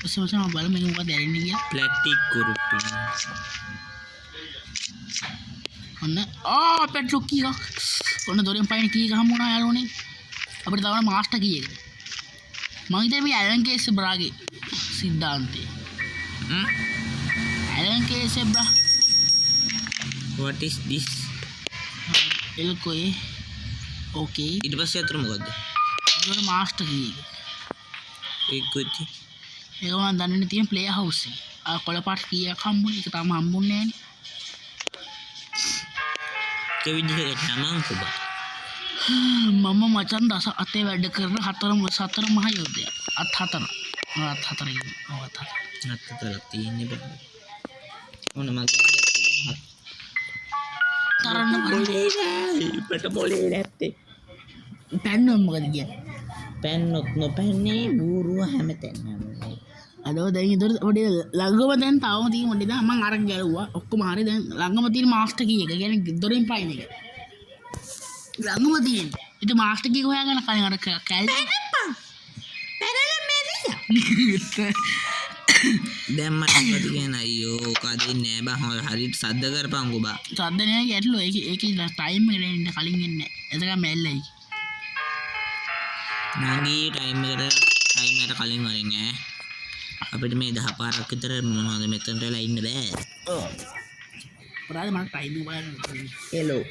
ඔසම බලමු මේක මොකද ඇරෙන්නේ කියලා ප්ලාස්ටික් කුරුප්පිනි ඔන්න පෙට්‍රෝ කීයක් ඔන්න දොරෙන් පයින් කී ගහමු වුණා යාළුවනේ අපිට තවන මාස්ටර් කී එක මම හිතේ මේ ඇලන් කේස් බ්‍රාගේ සිද්ධාන්තේ ඇලන් කේස් බ්‍රා what is this එල්කෝේ ඕකේ ඊට පස්සේ අතර මොකද්ද දොර මාස්ටර් කී ඒක කොච්චි ඒක මම දන්නේ තියෙන ප්ලේයර් හවුස් එක ආ කොළපාට කීයක් හම්බුනේ ඒක තාම හම්බුන්නේ නෑනේ ඒ විදිහට නමං කොබ මම මචන් දස අතේ වැඩ කරන සතර මහ යෝධය අත් හතර තියෙන්නේ බං ඕන මගේ තරන්න පට පොලේ නැත්තේ පැන්නොත් මොකද කියන්නේ පැන්නොත් නොපැන්නේ බූරුව හැමතැනම අදෝ දැන් ඉදොර ඔඩේ ළඟම දැන් තවම තියෙන මොඩේ දැන් මම අරන් ගැලුවා ඔක්කොම හරි දැන් ළඟම තියෙන මාස්ටර් කී එක කියන්නේ දොරෙන් පයින් එක ළඟම තියෙන ඉතින් මාස්ටර් කී හොයාගෙන කලින් අර කැලේ පැනලා මෙරියා දැන් මට මොකද කියන අයියෝ කදින්නේ නෑ බං හරියට සද්ද කරපන්කෝ බං සද්ද නෑ ගැටලු ඒකේ ටයිම් එකට එන්න කලින් එන්නේ එතකම මැල්ලයි නංගී ටයිම් එකට කලින් වරින් ඈ අපිට මේ 10 පාරක් විතර මොනවද මෙතනට වෙලා ඉන්න බෑ පරාද මට ටයිම් එක බලන්න හෙලෝ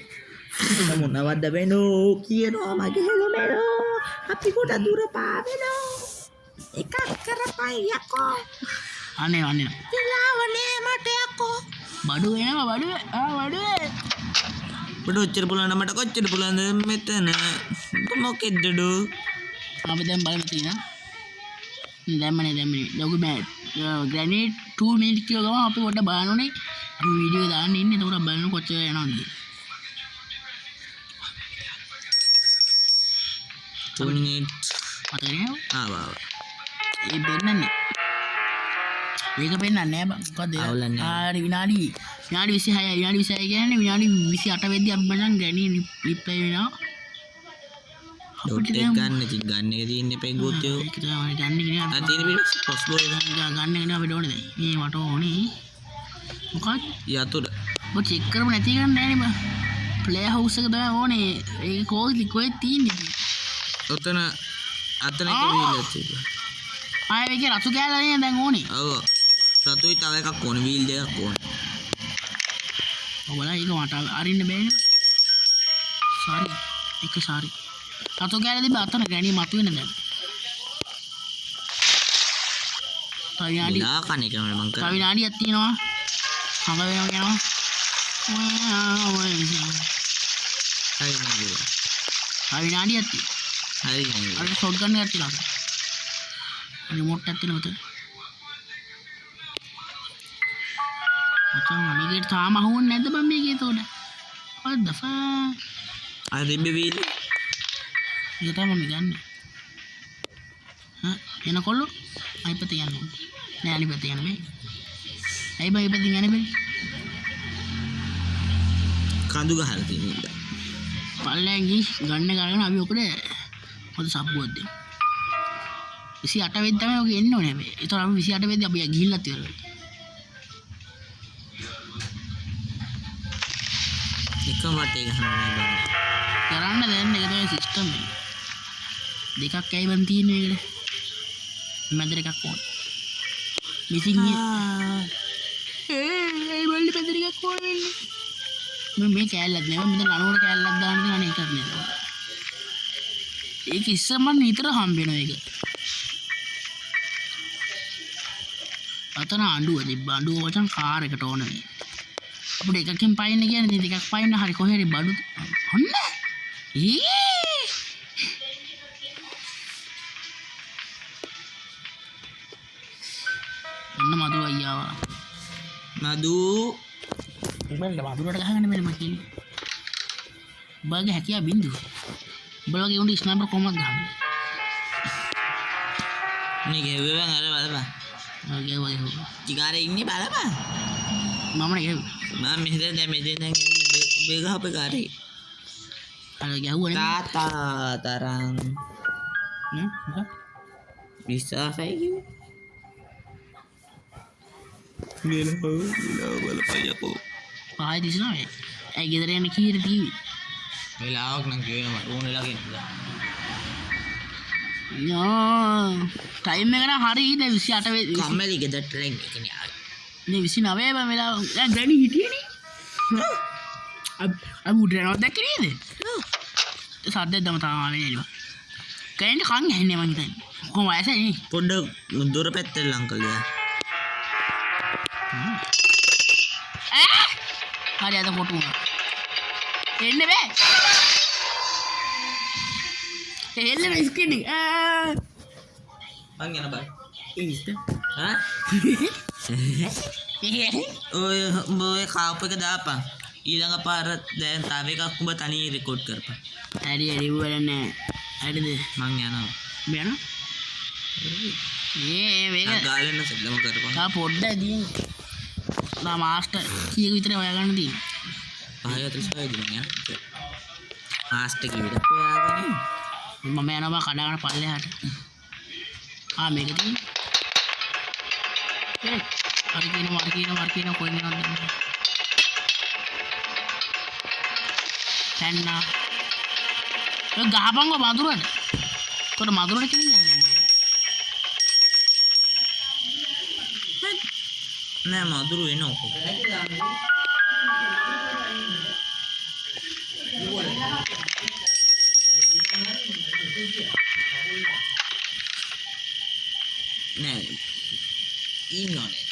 මොනවද වෙනෝ කියනවා මගේ හෙලෝ මෙලෝ අපි කොට දුර පාවෙනෝ එකක් කරපයි යකෝ අනේ වෙලාවනේ මට යකෝ බඩු එනවා බඩුවේ බඩු ඔච්චර පුළුවන් මට කොච්චර පුළුවන්ද මෙතන මොකෙද්ද අපි දැන් බලමු තියෙනවා දැම්මනේ ලොකු බෑ ග්‍රැනේඩ් 2 මිනිත් කියලා ගම අපි පොඩ්ඩක් බලන්න ඕනේ අපි වීඩියෝ දාන්න ඉන්නේ එතකොට බලන්න කොච්චර යනවද කියලා 2 මිනිත් අතරින් ආවා ඒ බෙන්නන්නේ ඒක පෙන්නන්නේ නෑ බං මොකද ආරි විනාඩි 26යි විනාඩි 26 කියන්නේ විනාඩි 28 වෙද්දී අපි මචං ග්‍රැනි රිප්ලයි වෙනවා ඩොට් එක ගන්න ඉතින් ගන්න එක තියෙන්නේ පෙග්ගොත් ඒක තමයි ගන්න කියන්නේ අර තියෙන පිට පොස් බෝල් ගන්න එක නේ අපිට ඕනේ දැන් මේ මට ඕනේ මොකක්ද යතුරු ඔබ චෙක් කරමු නැති ගන්න නෑනේ බං ප්ලේ හවුස් එක තමයි ඕනේ ඒක කොහෙද තියෙන්නේ ඔතන අතන එක වීල් තියෙනවා ආයෙ මේකේ රතු කෑල්ල නේ දැන් ඕනේ ඔව් රතුයි තව එකක් ඕනේ වීල් දෙකක් ඕනේ ඔබලා ඒක මට අරින්න බෑනේ සාරි රතු කෑල්ල තිබ්බ අතන ගෑණි මතුවෙන දැන් තව විනාඩි ලා කණ එක මම තව විනාඩියක් තියෙනවා හම වෙනවා කියනවා හරි නේද තව විනාඩියක් තියෙනවා හරි නේද අර ෂොට් ගන්න එකක් තියෙනවා රිමෝට් එකක් තියෙනවා උතන මචං මේකේ තාම අහුවන්නේ නැද්ද බං මේකේ එතකොට what the fuck අර දෙබ්බ වීල් ඒක තමයි මම ගන්න එනකොල්ලෝ අයිපත යන්න නෑ අනිපත යන්න බෑ ඇයි බං ඉපත යන්න බෑ කඳු ගහලා තියෙනවා පල්ලෙන් ගිහින් ගන්න ගාගෙන අපි ඔකට හොඳ සබ්බුවක් දෙමු 28 වෙනි තමයි ඔක එන්න ඕනේ හැබැයි ඒතර අපි 28 වෙනිදි අපි ගිහිල්ලත් ඉවරයි එකම වටේ ගහනවා බං කරන්න දැන් ඒක තමයි සිස්ටම් එක දෙකක් ඇයි බන් තියෙන්නේ මේකට මැදට එකක් ඕනේ මිසින් ඒ වල මැදට එකක් ඕනේ වෙන්නේ මේ කෑල්ලක් නෙවෙයි මෙතන අනුවට කෑල්ලක් දාන්න තියෙන එකක් නෙවෙයි ඒක ඉස්සම නිතර හම්බ වෙන එක අතන අඬුව තිබ්බ අඬුව වචන් කාර් එකට ඕන මේ අපිට එකකින් පයින්න කියන්නේ ඉතින් දෙකක් පයින්න හරි කොහේ හරි බඩු ඔන්න ඔන්න මදු අයියා මදු උඹලට මදුරට ගහගන්න බැරි මම කියන්නේ උඹගේ හැකියාව බින්දුව උඹලගේ උන්ට ස්නයිපර් කොහොමද ගහන්නේ මේ ගෙව්වේ බං අර බලපන් ගෙවුවා චිකාරේ ඉන්නේ බලපන් මම නේ ගෙව්වේ මම මෙහෙද දැන් මෙතෙන් දැන් බේගහපේ කාරේ අර ගැහුවා නේ තාතා තරම් මොකක් විශ්වාසයි කිව්වේ මෙලෝ බලපයකෝ ආයි දිස්නවා ඇයි ගෙදර යන්න කීයට ටීවී වෙලාවක් නම් කියවෙන මට ඕන වෙලා ගෙන්න යා ටයිම් එක නම් හරි දැන් 28 වෙනි කම්මැලි ගෙදරට ලෙන් එකනේ ආවේ නේ 29 බම් වෙලාව දැන් ග්‍රැනි හිටියනේ අබ උඩරනවා දැක්කේ නේද සද්දෙන් දම තාම ආවේ නේද කැලේ කන් ඇහෙන්නේ මං හිතන්නේ කොහොම ඇසෙන්නේ පොඩ්ඩ දොර පැත්තට ලං කළා හරි අද ෆොටෝ උනා එන්න බෑ එන්න බෑ ස්ක්‍රීන් එක මං යන බයි ඉස්ත හා ඔය කාප් එක දාපන් ඊළඟ පාර දැන් තව එකක් උඹ තනියෙන් රෙකෝඩ් කරපන් හරි වලන්නේ හරිද මං යනවා බෑන මේක ගාලෙන්න සෙල්ලම කරපන් තා පොඩ්ඩක් දින් නා මාස්ටර් කීයක විතර හොයාගන්න තියෙන 5:36 දින යා මාස්ටර් කීවිද හොයාගන්න මම යනවා කඩාගෙන පල්ලෙහාට මේක තියෙන අරකින කොහෙන් යනවද තැන්න ගහපංග මදුරට කොට මදුරට කෙලින් නෑ මදුරු එනවා නෑ ඉන්නෝනේ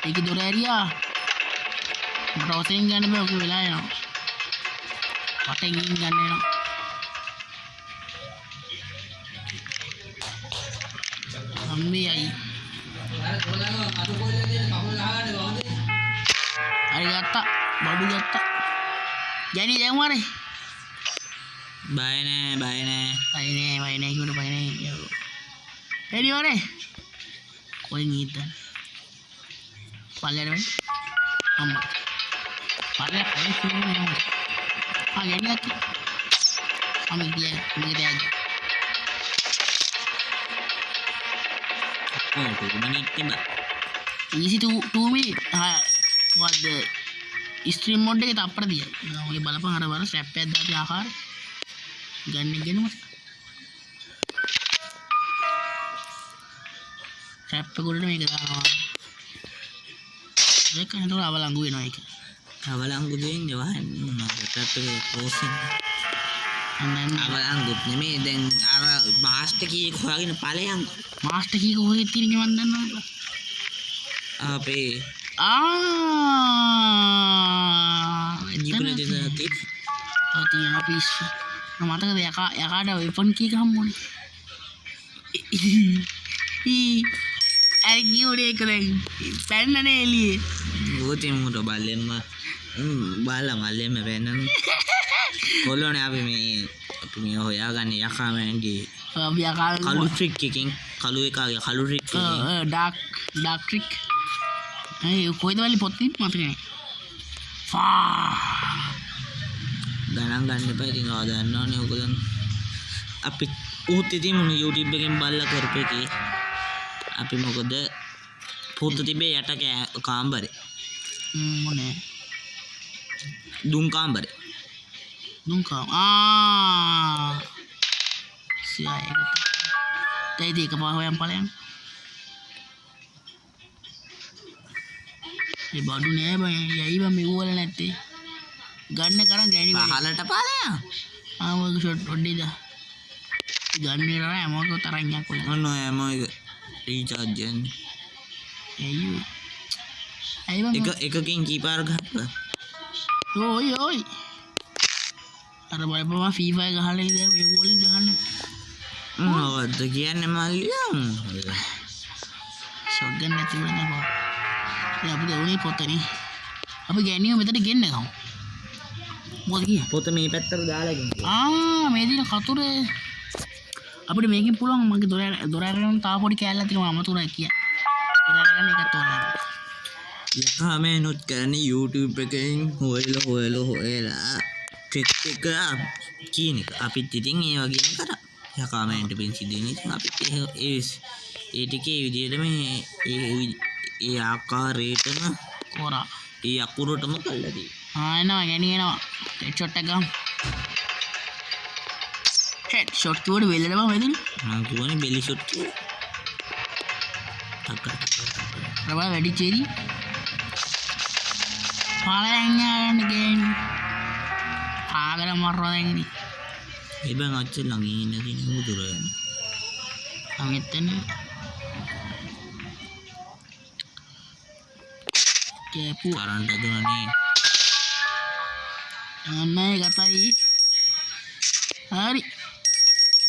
ඒක දොර ඇරියා මට ඔතෙන් ගන්න බෑ ඔක වෙලා යනවා වටෙන් ගින් ගන්න යනවා අම්මේ අයි හරි ගත්තා බඩු ගත්තා ජැනි දැන් වරේ බය නෑ කිව්වට බය නෑ එඩි වරේ කොහෙන් ගිහින්ද පල්ලෙට වෙන්න අම්මා පල්ලෙට පල්ලෙට කියනවා ගෙනියක් අම්ම ගියා මගේ bag Oh, 2 minutes tiba. Easy 2 minutes. What the stream mode එක තප්පර දියයි. ඔය බලපන් අර වර ස්ටැප් එකක් දාපු ආකාර ගන්න එක ගෙනම. ස්ටැප් එක උඩට මේක දානවා. මේක නේද අවලංගු වෙනවා ඒක. අවලංගු දෙන්නේ වහන්න මොනවද ස්ටැප් එක ක්‍රෝසින්. අවලංගුත් නෙමෙයි දැන් අර මාස්ටර් කීයක හොයාගෙන ඵලයන් මාස්ටර් කීයක හොයගෙන තියෙන මන් දන්නවද අපේ ජීවිතේ තියෙන තියෙන අපිස් මතකද යකාට වෙපන් කීක හම්බුනේ අර ගියෝනේ ඒක දැන් පැන්නනේ එළියේ ඕතේ මොකද බල්ලෙන්ම බාලා මල්ලෙන්ම පැන්නනේ කොල්ලෝනේ අපි මේ හොයාගන්නේ යකාමෙන්ගේ අපි යකාම කළු ට්‍රික් එකකින් කළු එකාගේ කළු ට්‍රික් එකකින් ඩාර්ක් ට්‍රික් ඒ කොයිද වලි පොත් තිබ්බ මතක නෑ ෆා ගණන් ගන්න එපා ඉතින් ආ දන්නවනේ ඔයගොල්ලන් අපි උත් ඉතින් මොන YouTube එකෙන් බලලා කරපේකේ අපි මොකද පොත් තිබේ යට කාමරේ මොනේ දුම් කාමරේ nunca siya tay di ka pa hoyang pala yan ඒ බඩු නෑ බය යයි බම මෙව්වල නැත්තේ ගන්න කරන් ගෑණි පහලට ඵලයන් ආවක ෂොට් ඔඩ්ඩිද ගන්න නෑ හැමෝක තරන් යක් ඔය ඔන්න ඔය හැමෝ එක රීචාර්ජ් යන්නේ අයියෝ අයි බම එකකින් කීපාර ගහපුවා ඔයි අර බලපුවා FIFA ගහලා ඉතින් මේ ගෝලෙන් ගහන්න මොකද්ද කියන්නේ මල්ලියම් ෂොට් ගන්න නැති වුණා බා ඒ අපිට උනේ පොතනේ අපි ගෑනියෝ මෙතන ගෙන්න ගමු මොකද කිය පොත මේ පැත්තට දාලා ගෙන්න මේ දින කතුරේ අපිට මේකෙන් පුළුවන් මගේ දොර අරගෙන තා පොඩි කෑල්ලක් තියෙනවා අමතුරයි කිය දොර අරගෙන එකක් තෝරන්න යකාමේ නොත් කරන්නේ YouTube එකෙන් හොයලා ට්‍රික් එක කියන එක අපිත් ඉතින් ඒ වගේම කරා යකාමෙන්ට පින්සි දෙන ඉතින් අපිත් ඒ ටිකේ විදිහටම ඒ ආකාරයටම කොරා ඒ අකුරටම කළා දී එනවා ගෙනියනවා හෙඩ් ෂොට් එක ගමු හෙඩ් ෂොට් කිව්වට වෙල්ලට බං වෙදින් මම කියන්නේ බෙලි ෂොට් කියලා රබා වැඩි චේරි පාලයන් යන්න ගේන්න ආගල මරනවා දැන් ඉතින් ඒ බං අච්චර ළඟ ඉන්න දින මුදුර යන්නේ අමෙත්තන කේපු කරන්ට් දුනනේ අම්මයි ගතයි හරි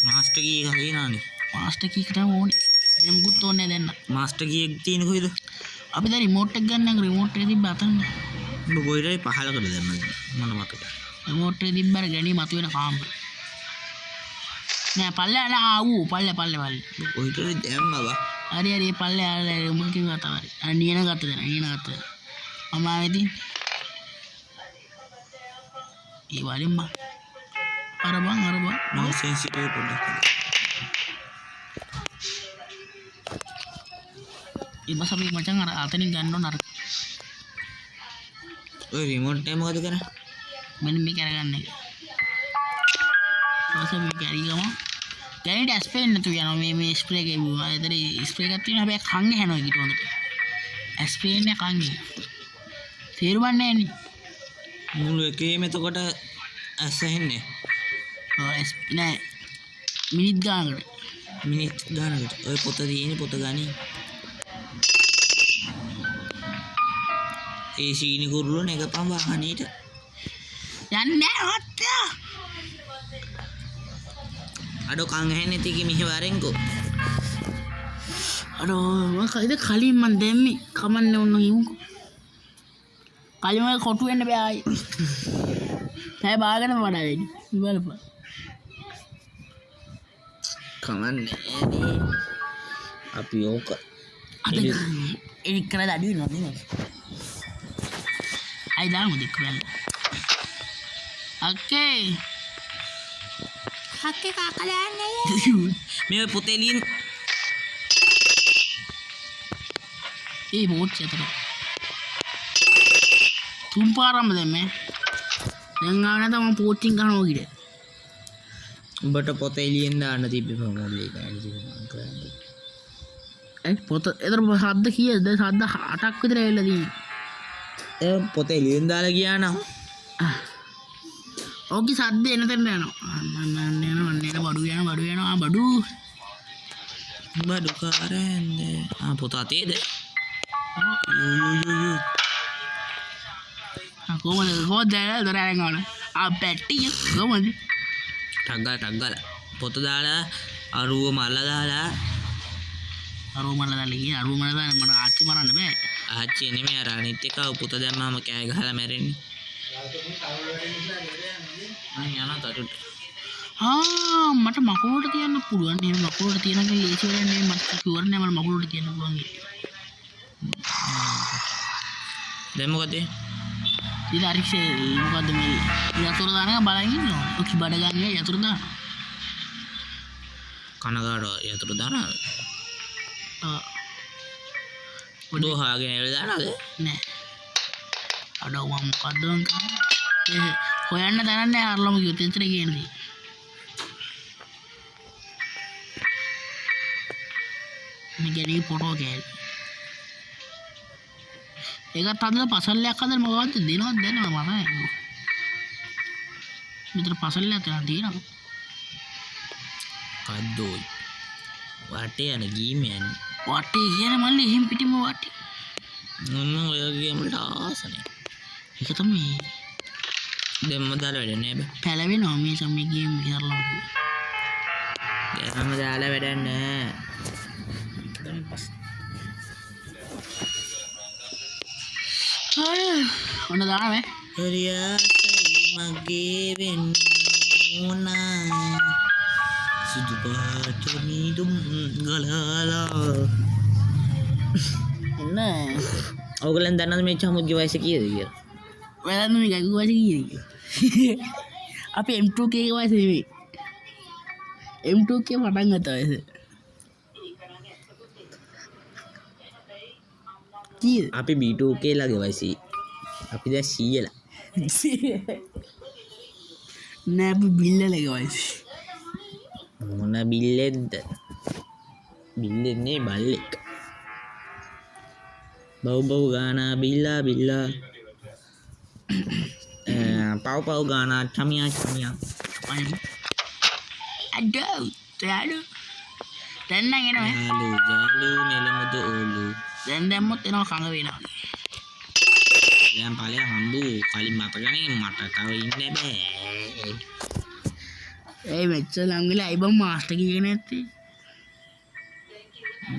මාස්ටර් කී එක හරිනානේ මාස්ටර් කී එක තමයි ඕනේ එනම් මුකුත් ඕනේ දෙන්න මාස්ටර් කී එක තියෙන කොහෙද අපි දැන් රිමෝට් එක ගන්න රිමෝට් එක තිබ්බ අතන ඔබ කොයිරයි පහලකට දැම්මද මොන මතක රිමෝට් එක තිබ්බර ගැණි මතුවෙන කාමර නෑ පල්ලේ ආවු පල්ලේ කොයිටද දැම්මවා හරි පල්ලේ ආලා රිමෝට් එක ගත්තා හරි අර නියන ගත්තා මම ආවේදී ඒ වලින්ම අර බං මම සෙන්සිටිව් පොඩ්ඩක් ඉබස අපි මචං අර අතනින් ගන්න ඕන අර ඔය රිමෝට් එක මොකද කරන්නේ? මෙන්න මේක අරගන්න එක. ඊපස්සේ මේක ඇරිගම දැනෙට ස්ප්‍රේ නැතු යනවා මේ ස්ප්‍රේ එකේ වුණා. ඒතර ස්ප්‍රේ එකක් තියෙනවා හැබැයි කන් ඇහෙනවා ඊට හොඳට. ස්ප්‍රේ එක කන් ඇහෙන. තේරුම්න්නේ නැහැ නේ. මුළු එකේම එතකොට ඇසෙන්නේ. නෑ මිනිත් ගානකට. මිනිත් ගානකට. ඔය පොත තියෙන්නේ පොත ගානේ. ඒ සීනි කුරුල්ලෝ නැගපම් වාහනේට. යන්නේ නැහැ හොත්තා. අඩෝ කන් ඇහෙන්නේ තිකි මිහ වරෙන්කෝ. අඩෝ මම කලින් මන් දැම්මේ කමන්නේ ඔන්න හිමුකෝ. කලින් මම කොටු වෙන්න බෑ ආයි. පැය භාගකට වඩා වෙන්නේ. බලපන්. කමන්නේ නේ. අපි ඕක අද එඩිට් කරලා අඩු වෙනවා නේද? අයි දාමු දෙක බලන්න. අක්කේ. අක්කේ කාකලා යන්නේ. මේ පොතේ ලියන ඒ බෝට් චතර. තුන් පාරම දැම්මේ. දැන් ආව නැත මම පෝස්ටිං කරනවා කියේ. උඹට පොතේ ලියන්න දාන්න තිබ්බේ මොකක්ද ඒක මම කරන්නේ. ඒ පොත ඒතර ශබ්ද කීයද? ශබ්ද 8ක් විතර ඇවිල්ලා තියෙනවා. ඒ පොතේ ලියන්න දාලා ගියා නම් ඕකේ සද්ද එනතෙන් යනවා. අන්න යනවා බඩු යනවා බඩු. බඩු කාරෙන්ද? පොත අතේද? යෝ කොහොමද දැන් දොර අරන් ආවන? පැට්ටිය කොහොමද? ටග්ගල පොත දාලා අරුව මල්ල දාලා අරුව මල්ල දාලා මට ආච්චි මරන්න බෑ. ආච්චි නෙමෙයි අර අනිත් එක පොත දැම්මම කෑ ගහලා මැරෙන්නේ. මං යනවා තටුට. මට මකුලට තියන්න පුළුවන්. එහෙම මකුලට තියනක ලේසි වෙන්නේ නෙමෙයි. මට ෂුවර් නෑ මට මකුලට තියන්න පුළුවන් කියලා. දැන් මොකද? ඉතින් අරික්ෂේ මොකද්ද මේ යතුරු දානක බලන් ඉන්නවා. ඔකි බඩ ගන්නේ යතුරු දාන. කනගාඩ යතුරු දානවා. ඔඩෝහාගෙන එළ දානවද? නෑ. අඩෝ මම මොකද්ද මං කරන්නේ? හොයන්න දැනන්නේ අරලම කිව්වොත් එතන කියන්නේ. මේ ගැලේ ෆොටෝ කෑලි. ඒකත් හදලා පසල්ලයක් හදලා මොකවද දෙනවද දැනව මම නෑ. මෙතන පසල්ලයක් තියෙනවා. කද්දෝයි. වටේ යන ගීම යන්නේ. වටේ කියන මල්ලේ එහෙම් පිටිම වටේ. ඔය ගේමට ආසනේ. ඒක තමයි. දැම්ම දාලා වැඩන්නේ බෑ. පැලවෙනවා මේ සම්මේ ගේම් කරලා. දැම්ම දාලා වැඩන්නේ. ඔන්න දානවේ. හරියයි මගේ වෙන්න ඕන. සුදු පාට මීදුම් ගලලා. එන්න. ඔයගලන් දන්නවද මේ චමුද්ගේ වයස කීයද කියලා? ඔයාලත් මේ ගගු වයස කීයද කියලා? අපි M2K ගේ වයස නෙවෙයි. M2K පටන් ගත්ත වයස. කීයද? අපි B2K ලගේ වයසයි. අපි දැන් 100 ලා. නෑ අපි බිල්ලලගේ වයස. මොන බිල්ලෙක්ද? බිල්ලෙන්නේ බල්ලෙක්. බව් ගානා බිල්ලා පව් ගානා චමියා අඩෝ යාලු දැන් නම් එනවා ජාලු නෙලමුද ඕලු දැන් දැම්මොත් එනවා කඟ වෙනවා දැන් ඵලයන් හම්බු කලින් මතකනේ මට තව ඉන්න බෑ ඒ මෙච්චර ලඟ වෙලා අයි බම් මාස්ටර් කීගෙන නැත්තේ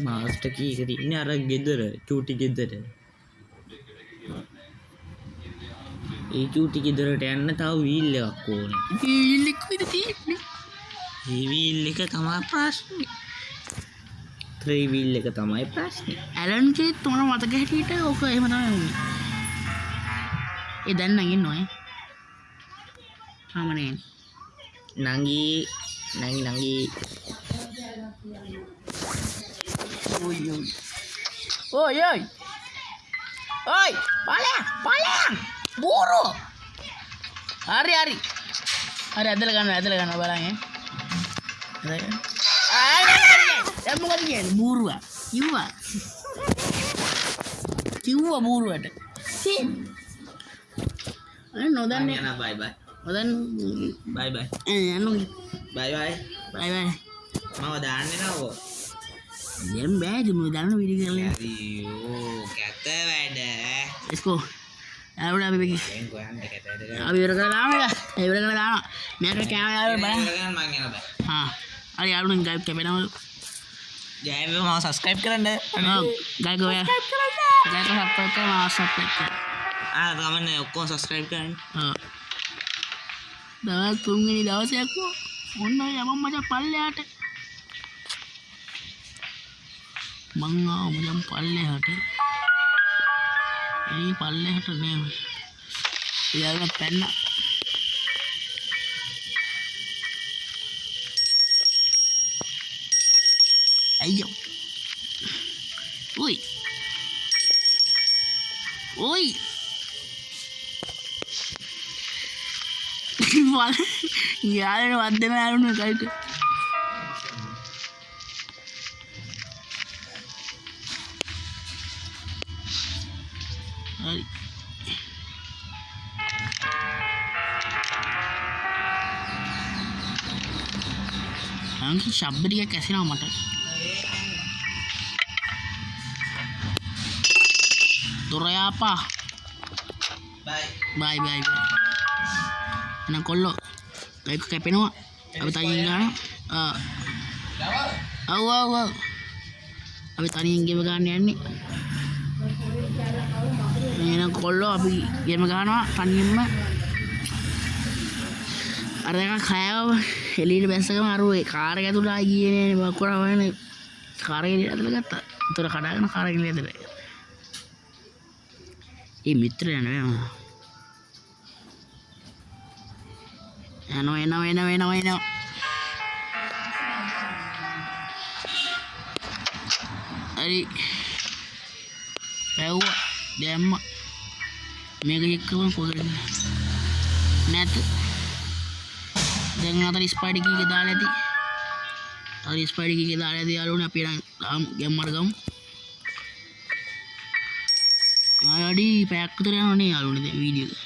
මාස්ටර් කී එක ඉන්නේ අර ගෙදර චූටි ගෙදර ඒ චූටි ගෙදරට යන්න තව වීල් එකක් ඕනේ වීල් එක විතර තියෙන්නේ ඒ වීල් එක තමයි ප්‍රශ්නේ ත්‍රී වීල් එක තමයි ප්‍රශ්නේ ඇලන් කීත් මොන මතක හැටියට ඕක එහෙම තමයි වුනේ ඒ දැන් නම් ඉන්නෝ ඈ ආමනේ නංගි ඔය Oi, oi. Oi, paleng. Buru. Hari. Hari ඇදලා ගන්න බලන්න. දැන් මොකද කියන්නේ? බූරුවා. කිව්වා බූරුවට. නොදන්නේ. යනවා බයි බයි. නොදන්නේ. බයි බයි. යන්න. බයි බයි. මම දාන්නේ නෝ. දැන් බෑ දුන්නු දාන්න වීඩියෝ කරලා. අයියෝ කැත වැඩ. let's go. ආවුලා අපි බෙකි. දැන් ගොයන්ට කැතද. අපි ඉවර කරලා දානවා. ඉවර කරලා දානවා. මේක කැමරාව බලන්න. මං යනවා බයි. හා. හරි යාළුවෝ ගයිව් කැපෙනවලු. ජයම මම සබස්ක්‍රයිබ් කරන්න. ගයිව් ඔය. සබස්ක්‍රයිබ් කරලා සබස්ක්‍රයිබ් කරන්න. ගමන්නේ ඔක්කොම සබස්ක්‍රයිබ් කරන්න. දවස් 3 වෙනි දවසක් ඔන්න යමම් මචං පල්ලෙහාට. මං ආව මචං පල්ලෙහාට. මේ පල්ලෙහාට නේ. ඊළඟ පැන්න. අයියෝ. ඔයි. යාළුවෝ වද්දම යාළුවෝ කයික. හරි. අංක ශබ්ද ටිකක් ඇසෙනවා මට. දොර යාපා. බයි. එන කොල්ලෝ ඒක කැපෙනවා. අපි තනියෙන් ගන්නවා. ආ. අපි තනියෙන් ගෙව ගන්න යන්නේ. එන කොල්ලෝ අපි ගෙම ගන්නවා තනියෙන්ම. අර එක කෑව එළියට බැස්සගම අර ඒ කාර් එක ඇතුළට ආයි ගියේ නේ බක්කොරා වහනේ. කාර් එක ඇතුළට ගත්තා. උතර කඩාගෙන කාර් එක ඇතුළට. ඒ මිත්‍රයා නෙවෙයි. එනවා. හරි. පැවුවා. දැම්ම. මේක එක්කම පොදෙන්න. නැත්. දැන් අතර ස්පයිඩි කීක දාලා ඇති. හරි ස්පයිඩි කීක දාලා ඇති යාළුවනේ අපි නම් ගැම්මට ගමු. ආයඩි පැයක් විතර යනවනේ යාළුවනේ දැන් වීඩියෝ එක.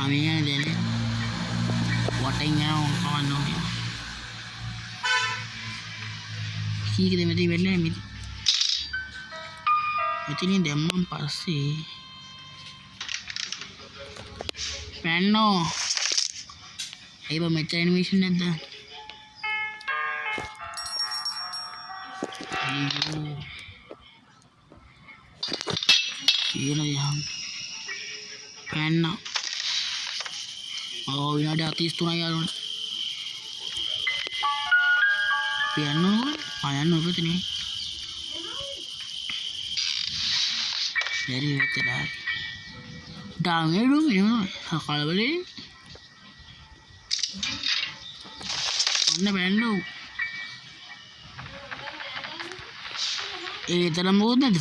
ආමේ යන්නේ දැන් වටෙන් යනවා කවන්න ඕනේ. කීකද මෙතන වෙන්නේ මෙතනින් දැම්මන් පස්සේ පැන්නෝ ඒව මෙච්චර ඇනිමේෂන් නැද්ද? අයියෝ කියන යම් පැන්නෝ විනාඩි 33යි යාළුවනේ. යන්න ඔබතනේ. දැරි වෙතලා. ඩාංගෙඩු එනවා කලබලේ. ඔන්න බෑන්නෝ. තරම් මොකද නැද්ද?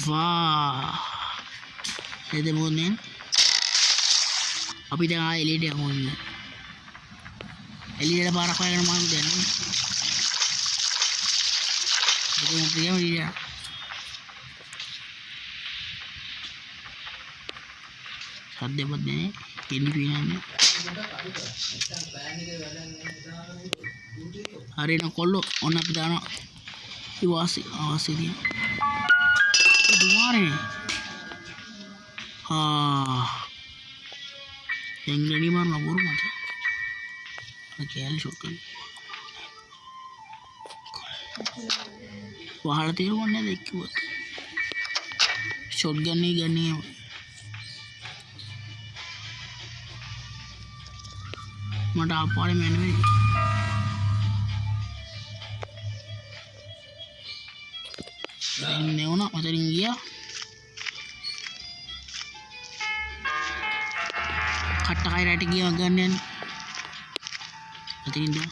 එද මොන්නේ? අපි දැන් ආයෙ එළියට යමු. එළියට පාරක් හොයගෙන මම දැන්නේ. ඒක ප්‍රියම එළියට. සද්දෙවත් නැහැ. කෙලි පිනන්නේ. හරින කොල්ලෝ ඔන්න අපි දානවා. ඉවාසිදී. දුමාරේ. එංගලි මාරන බොරු මට. කැලි ෂොට් කරන. වහලා తీරුවන්නේ නැද එක්කුවත්. ෂොට් ගන්නේ මට ආපාරේ මැනුවේ. දැන් නෙවුණා මතරින් ගියා. කට්ටකයි රැට ගියා ගන්න යන්නේ. මතරින් දා.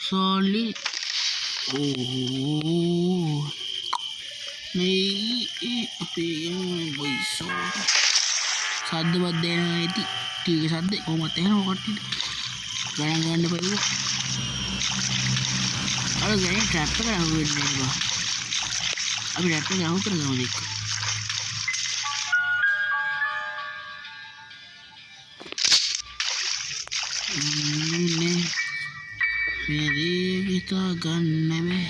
සෝලි ඕ මේ අපේ බොයිසෝ සද්ද බද්ද එනවා ඇති ටීවී සද්ද කොහොමද එනවා කට්ටියට ගණන් ගන්න බැරුව අර ගෑනේ ට්‍රැප් එක අහු වෙන්නේ නේද අපි ට්‍රැප් එක අහු කරගමු දෙක मेरे पिता गन्ने में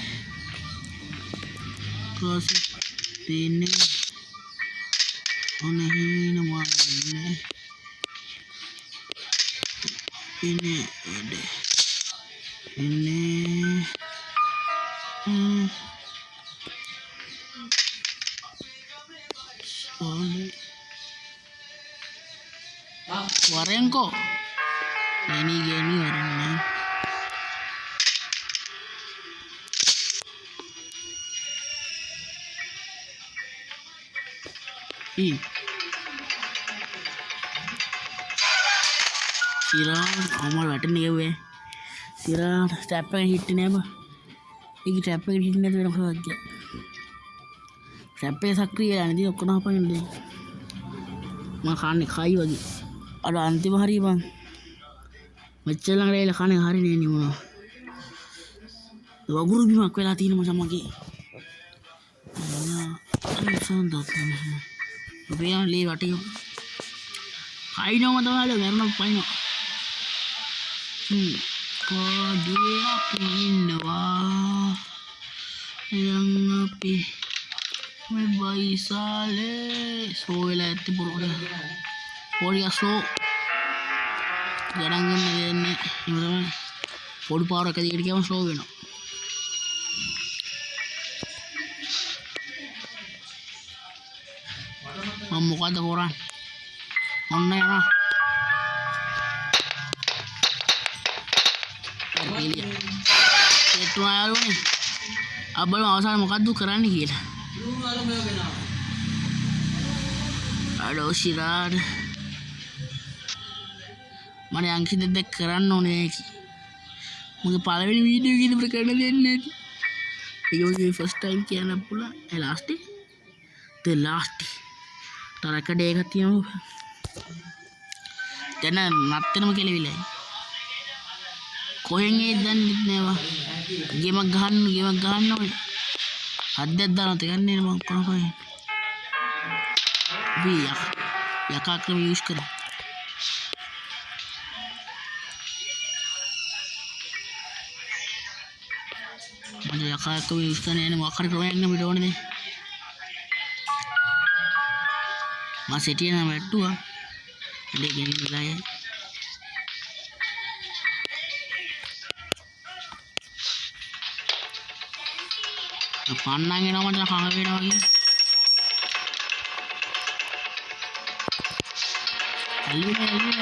काशी पीने नहीं न मानने पीने अडे पीने warenko ini gini warna Sira Omar button giveaway Sira trap එක hit නේ බා ඒක trap එක hit නැති වෙන කොහොමද කිය trap එක සක්‍රිය යන්නේ ඉතින් ඔක්කොම හපන්නේ මම කන්නේ කයි වගේ අර අන්තිම හරිය බං මෙච්චර ළඟට එලා කන්නේ හරිනේ නේ මොනවා වගුරු බිමක් වෙලා තියෙන මගේ සඳත් අපි යන ලී වටිය පයින්නම තමයි ගන්න පයින්න කොඩේ අපි ඉන්නවා යන් අපි මේ බයිසාලේ සෝ වෙලා ඇත්ති පොඩි අසෝ ගණන් ගන්න දෙන්නේ ඉතින් පොඩි පාර එක දිගට ගියම සෝ වෙනවා මම මොකද කරන්නේ ඔන්න යනවා ඒතුමාලුනේ අබ්බල අවසාන මොකද්ද කරන්නේ කියලා අඩෝ ශිරාඩ් මම අංකිත දෙයක් කරන්න ඕනේ මගේ පළවෙනි වීඩියෝ එක ඉදපර කරන්න දෙන්නේ නැති ඒක මගේ ෆස්ට් ටයිම් කියන්න පුළුවන් ඒ ලාස්ට් the last තරක ඩේ එකක් තියෙනවා දැන් නත්තනම කෙලවිලා කොහෙන් ඒ දන්නේ නැවා ගේමක් ගහන්න ඕනේ හද්දක් දානවා තේරෙන්නේ මම කොහොමද යකා ක්‍රම යූස් කරා මම යකා ක්‍රම යූස් කරන්නේ නැහැ මොකක් හරි ක්‍රමයක් නම් පිට ඕනේ මම සිටිය නම් වැට්ටුවා ඉතින් ගෙනින් වෙලා යයි පන්නන් එනවා මට කන වෙනවා වගේ ඇල්ලුනේ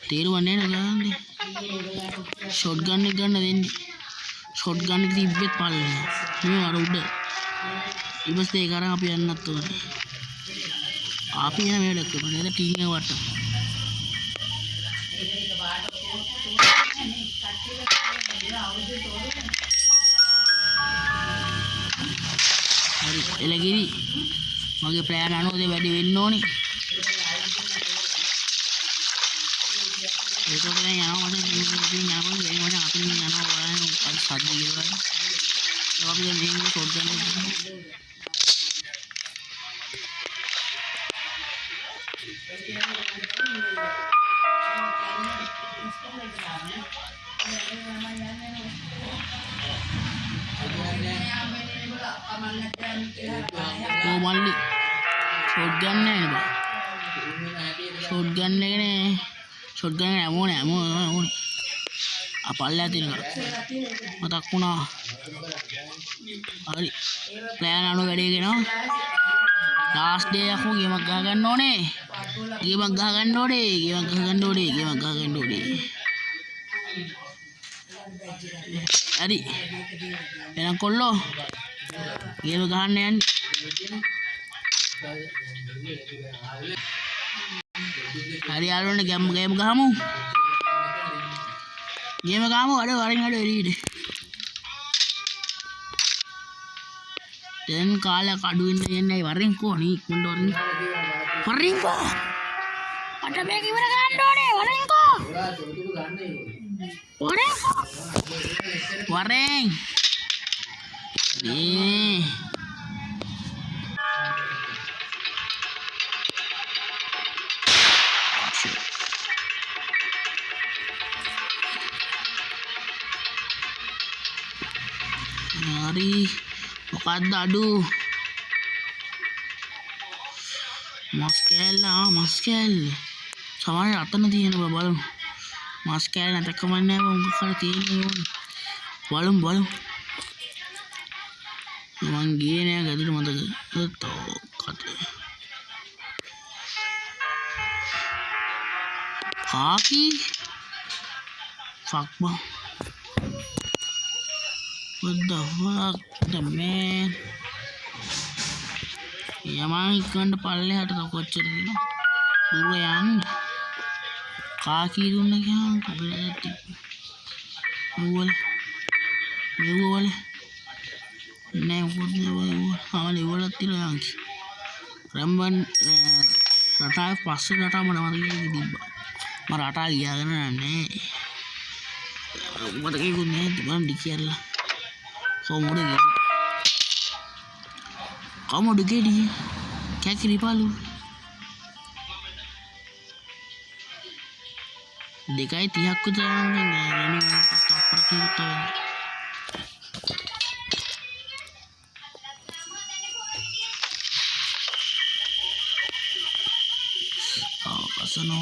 තේරුවන්නේ නැහැ ෂොට් ගන් එක ගන්න දෙන්නේ ෂොට් ගන් එක තිබ්බෙත් පල්ලේ මේ අර උඩ ඉබස් දෙක අරන් අපි යන්නත් ඕනේ අපි යන මේ ලක්ක නේද ටීම් එක වට හරි එලගිරි මගේ ප්ලෑන් අනුව වැඩි වෙන්න ඕනේ ඒකට දැන් යනවා මට ඉතින් යනවා වෙයි මට අතින් යනවා බලන්න මොකද සද්ද කියලා ඒක අපි දැන් මේක ෂොට් ගන්න මල්ලි ෂොට් ගන්න නෑ බා ෂොට් ගන්න එක නේ ෂොට් ගන්න ඇමෝනේ අපල්ලා තියෙන මතක් වුණා හරි ප්ලෑන් අනුව වැඩේ කරනවා ලාස්ට් ඩේ යකෝ ගේමක් ගහ ගන්න ඕනේ හරි එහෙනම් කොල්ලෝ ගේම ගහන්න යන්නේ හරි යාළුවනේ ගේම් ගහමු. ගේම ගහමු අර වරින් අර එළියට. දැන් කාලයක් අඩු වෙන්න යන්නේ වරින් කොහොනේ ඉක්මනට වරින් කෝ. මට මේක ඉවර ගන්න ඕනේ වරින් කෝ. වරින්. Hari මොකක්ද අඩු මස් කෑල්ල සමහර අතන තියෙන බලමු මස් කෑල්ල නැත කමන්නේ නැහැ උංග කර තියෙන්නේ බලමු මං ගියේ නෑ ගැදෙට මතක කාකි fuck bro. What the fuck the man යමන් ඉක්මනට පල්ලෙහාට තව කොච්චර දිනන දුර යන්න කාකි දුන්න ගියාම කොබලට මෙව්වල නෑ මොකද ඉවලක් තියලා යන්කි රම්බන් රටා පස්සේ රටා මම මතකයි තිබ්බා මම රටා ගියාගෙන නැහැ මතකෙකුත් නෑ මම ඩිකියලා Kamu udah gede kayak kiri palu dekai tiap ku jangan ini tapar kita kasano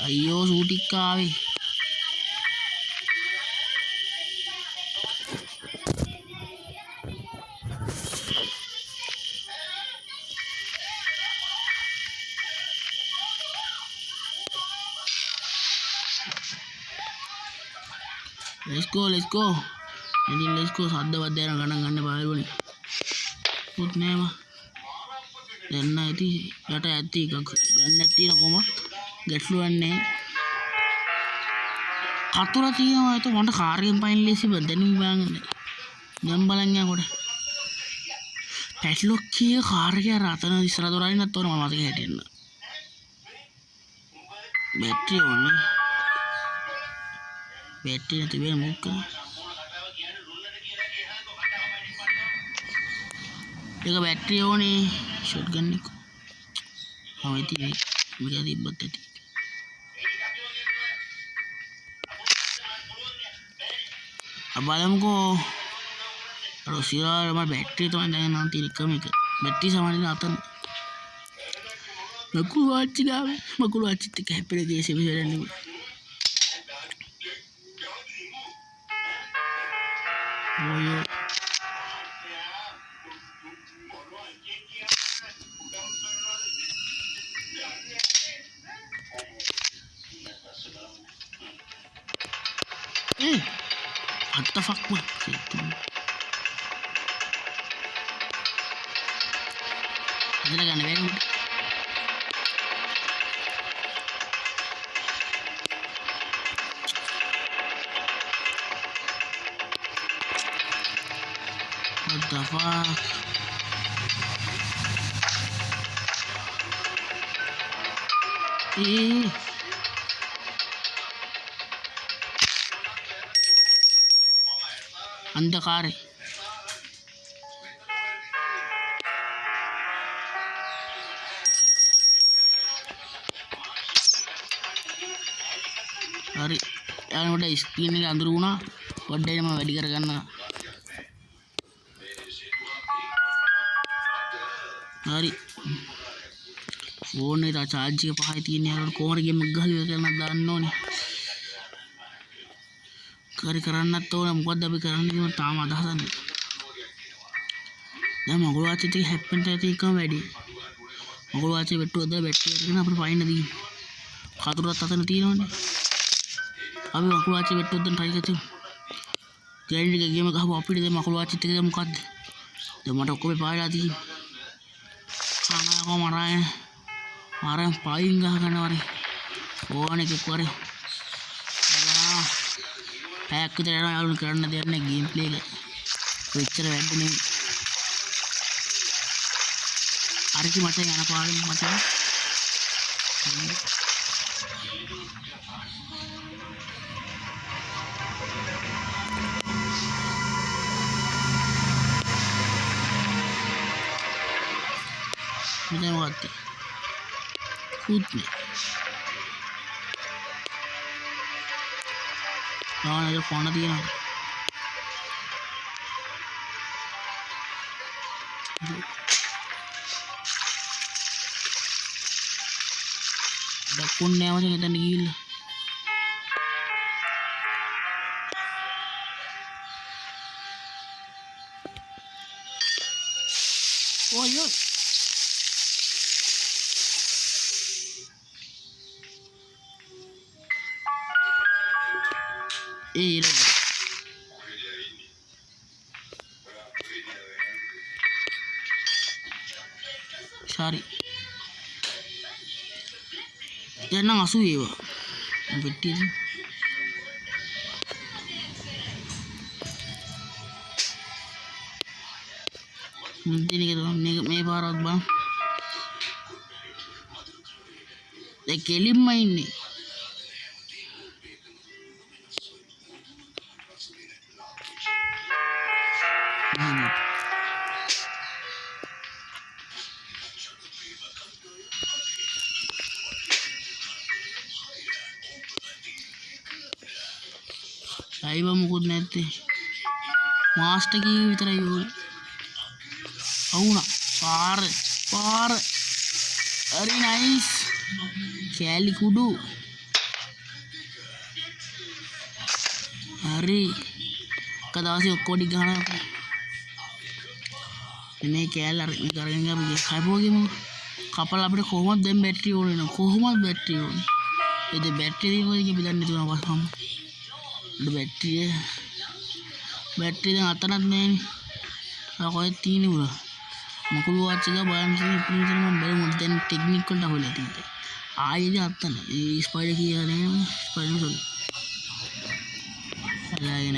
ayo sudikai let's go jadi let's go sadda wadena ganna balwani put nema denna iti යට ඇති එකක් ගන්න නැතින කොම ගැටලුවන්නේ කතුර තියෙනවා ඒක මට කාර්යයෙන් පයින් ලේසි බදෙනින් බංගන්නේ දැන් බලන්න යකොට පැට්ලොක් කිය කාර්යය රතන ඉස්සර දොරයි නැත්නම් මම මතක හිටින්න බැටරි ඕනේ बैटरी नहीं तो मेरा मुँह का देखो बैटरी हो नहीं शॉटगन को हमें थी मुझे दी बत्ती थी अब वाले हमको रोसिया हमारा बैटरी तो मैंने ना तीन कम ही बैटरी सामान ना आता मकुल वाची तो कह पे जैसे भी रहने Oh yeah. What the fuck man? Ada lagi ane bego. What the fuck? अंधकार है अरे यार उड़ा स्क्रीन के अंदर ना वड्डे में वेडी कर करना अरे फोन नहीं था चार्ज के पास तीन यार कोमर गेम गल करना दानो ने कर करना तो मुकद्दर भी करने की ताम आधा था नहीं ना मगुल वाचे थी हैपन थी कम वेडी मगुल वाचे बेटू अदर बैठी करके ना अपने पाई नदी खातुर रहता था नती इन्होंने अभी मगुल वाचे बेटू उधर ट्राई करती ග්‍රයින්ඩර් එක ගේම ගහපුවා අපිට දැන් මකුළු ආච්චිත් එක දැන් මොකද්ද දැන් මට ඔක්කොම පායලා තියෙන්නේ ආනකෝ මරායන් පයින් ගහ ගන්නවරේ ඕන එකක් වරේ පැයක් විතර යනවා යාළුවෝ කරන්න දෙයක් නැහැ ගේම් ප්ලේ එක කොච්චර වැඩ නෙමෙයි අරකි මචං යන පාරෙන් මචං මෙතන මොකක්ද කුත්නේ ආනක ෆෝන තියෙනවා දකුණේ යවද මෙතන ගිහිල්ලා ඔයෝ sorry දැන් නම් 80 ඒවා පෙට්ටියද මේ පාරවත් බං දැන් කෙලින්ම ඉන්නේ අයිව මොකුත් නැත්තේ මාස්ටර් කී විතරයි ඕනේ අවුණා පාර හරි නයිස් කෑලි කුඩු හරි කදාසි ඔක්කොඩි ගහනවා මේ කෑල්ල අරගෙන ගියා කයිපෝගෙම කපලා අපිට කොහොමද දැන් බැටරි ඕනේ නෝ කොහොමද බැටරි ඕනේ ඒ බැටරි දෙකක් බෙදන්න තුනක් වස්හම බැටරි දැන් අතනක් නැහැනේ කොහෙද තියෙන්නේ උරා මකුළු වාච් එක බලන්න ඉතින් මම බලමු දැන් ටෙක්නික් වලට අහුවෙලා තියෙන්නේ ආයෙත් අත්තන ඒ ස්පයිඩර් කියලා නේ ස්පයිඩර් සොල් අලාගෙන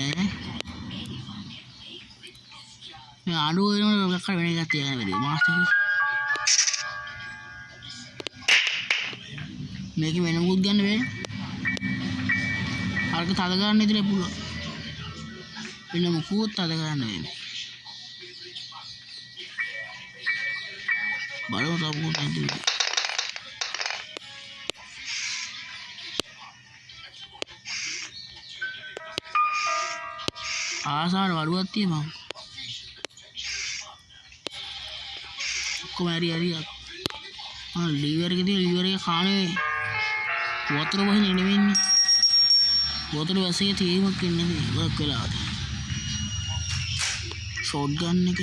මේ ආඩුව වෙනකොට මොකක් හරි වෙන එකක් තියන වැඩි මාස්ටර් මේක වෙන මොකුත් ගන්න බෑ අරක තද ගන්න ඉතින් පුළුවන් වෙන මොකුත් තද ගන්න වෙන්නේ බලමු තව මොකක්ද නැද්ද ආසාර වරුවක් තියෙනවා කොහමරි හරි ලිවර් එකේ ලිවර් එක කානේ වතුර වහින්නේ නෙවෙන්නේ වතුර වැසේ තීමක් ඉන්නේ වක් වෙලාවට ෂොට් ගන් එක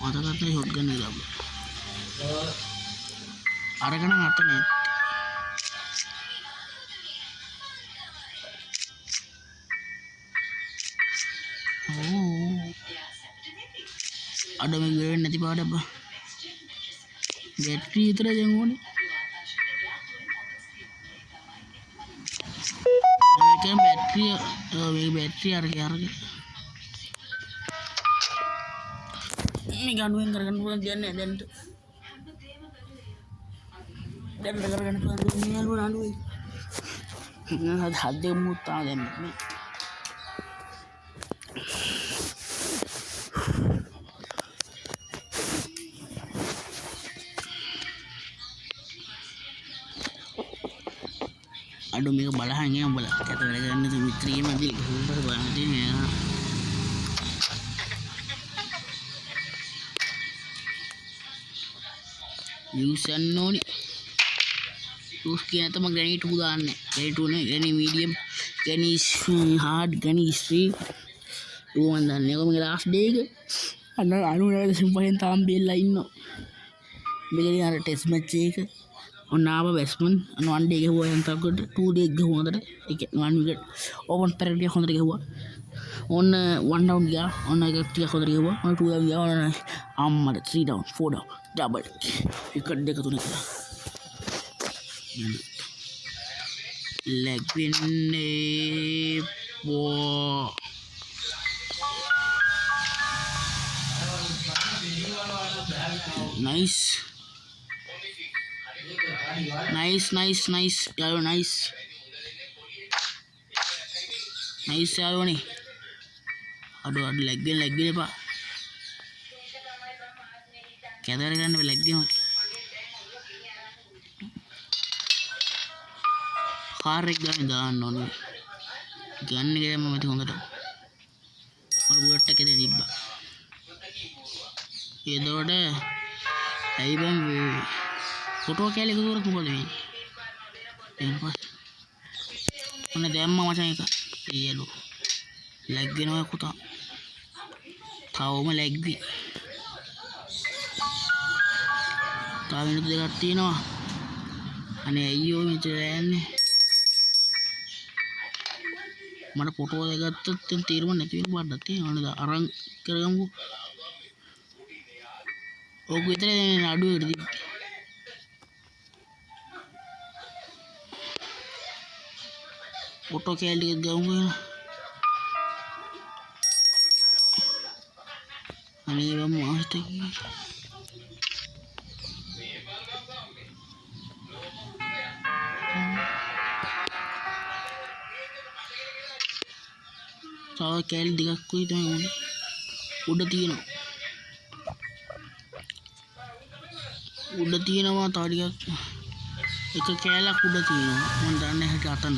මතකත් ෂොට් ගන් එක ලබ අරගෙන අත නැත් අඩ මේ වෙන්නේ නැති පාඩ බා බැටරි විතර දැන් ඕනේ මේකෙන් බැටරිය මේ බැටරිය අරගෙන මේ ගණුවෙන් කරගන්න පුළුවන් දෙන්නේ දැන්ට දැන් කරගන්න පුළුවන් දෙන්නේ නෑ නඩුවේ නේද හදේ මුත්තා දැන් මේ අඩු මේක බලහන් ගියා උඹලා කැත වැඩ කරන්න තු මිත්‍රියම දී හොම්බර බලන්න තියෙන්නේ යූස් යන්න ඕනි යූස් කියන තම ග්‍රැනයිට් උ දාන්නේ ග්‍රැනයිට් උනේ ග්‍රැනි මීඩියම් ග්‍රැනි හાર્ඩ් ග්‍රැනි ස්ට්‍රීම් ඌ මන් දන්නේ කොහොමද ලාස්ට් ඩේ එක අන්න 99.5 තාම බෙල්ලා ඉන්නවා මේකේ අර ටෙස්ට් මැච් එක ඔන්න ආව බැස්මන් වන් ඩේ ගැහුවා යන්තකට 2 ඩේ ගැහුවා හොඳට ඒක 1 විකට් ඕපන් පැරඩිය හොඳට ගැහුවා ඔන්න 1 ඩවුන් ගියා ඔන්න එක ටිකක් හොඳට ගැහුවා ඔන්න 2 ඩවුන් ගියා ඔන්න අම්මට 3 ඩවුන් 4 ඩවුන් ඩබල් විකට් දෙක තුනක් ලැග් වෙන්නේ බෝ nice යාළුවා nice යාළුවනේ අඩු ලැග් වෙන්න එපා කැදර ගන්න ලැග් වෙනවා කාර් එක දාන්න ඕනේ ගන්න එක දැම්ම මත හොඳට මම බුලට් එකේ තිබ්බා එතකොට ඇයි බං ෆොටෝ කැලේ එකතුරක් මොකද වෙන්නේ එන්පස් ඔන්න දැම්ම මචං එක ඊයලු ලැග් වෙනවා පුතා තවම ලැග් වී තව මිනිත්තු දෙකක් තියෙනවා අනේ අයියෝ මෙතන යන්නේ මට ෆොටෝ එක ගත්තත් දැන් තීරම නැති වෙන පාඩක් තියෙනවා නේද අරන් කරගමුකෝ ඕක විතර දැන් අඩුවකට තිබ්බේ ෆොටෝ කැලේ එක ගමු අනේ මම මාස්ටර් තව කැලේ දෙකක් කොයි තමයි උඩ තියෙනවා තව ටිකක් එක කැලක් උඩ තියෙනවා මම දන්නේ හැටි අතන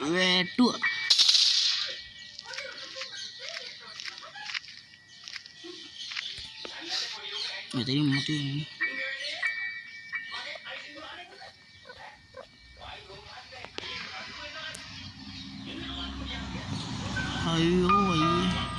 වැටුවා මෙතනින් මොකද අයියෝ අයියේ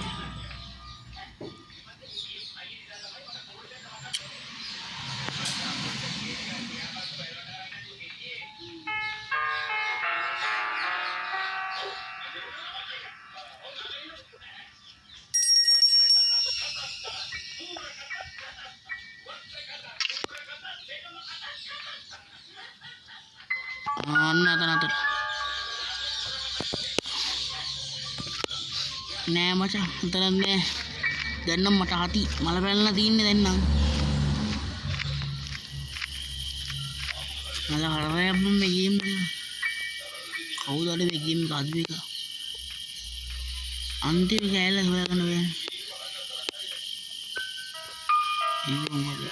අතන නෑ මචං උතරක් නෑ දැන් නම් මට හති මල පැනලා තින්නේ දැන් නම් මල හරයක් මේ ගේම් කවුද අර මේ ගේම් එක අද එක අන්තිම කෑල්ල හොයාගන්න බෑනේ ඒක මොකද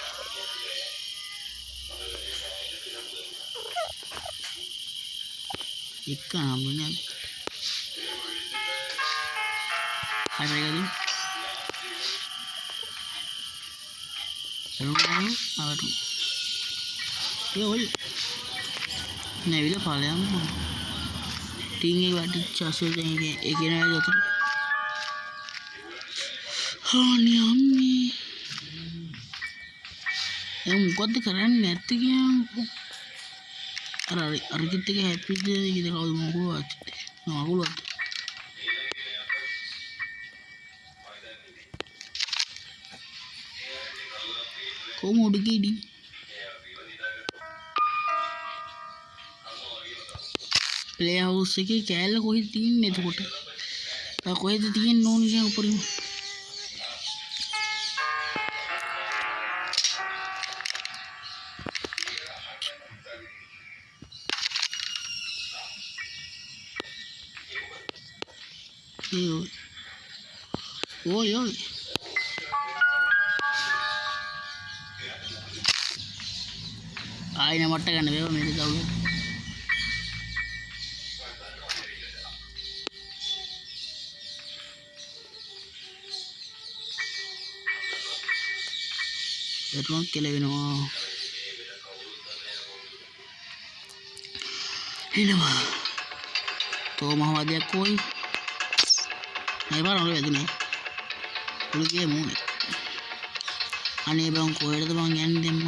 එක හම්බුනේ Hai mereka tu. Rumah apa tu? Ya oi. Ni bila paling apa? Tinggi batu casul jangan ekena aja tu. Oh ni ammi. Yang muka tu keren nanti yang. Ara kita ke happy je kita kau mau buat. Mau buat. කොහොම උඩ ගියදී play house එකේ කෑල්ල කොහෙද තියෙන්නේ එතකොට කොහෙද තියෙන්නේ ඕන කියන උඩරින් ඔය ආයෙ මට ගන්න බෑ මේක දවුල එතන කෙලවෙනවා එනවා තෝ මහවදයක් කොයි මේ පාරවල වැදුනේ පුළු ගියේ මොනේ අනේ බං කොහෙටද බං යන්නේ දෙම්ම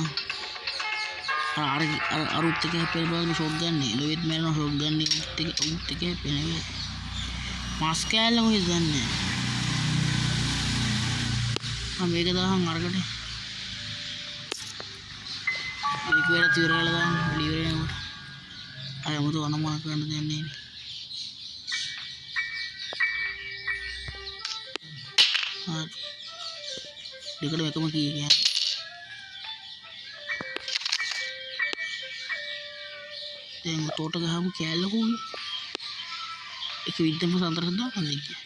අරුත් එක හැපෙන බං ෂොට් ගන්නේ ලොවෙත් මරන ෂොට් ගන්නේ උත් එක හැපෙන වේ මාස් කෑල්ල කොහෙද දන්නේ මම මේක දාහන් අරකට ඒක වෙලා තියරලා දාන්න ඩිලිවරි යනකොට අය මොකද වනමා කරන්න දෙන්නේ हाँ टिकट वेकम की है तेंग तोट का हम क्या लोग एक विद्या में अंदर से दाखल देखिए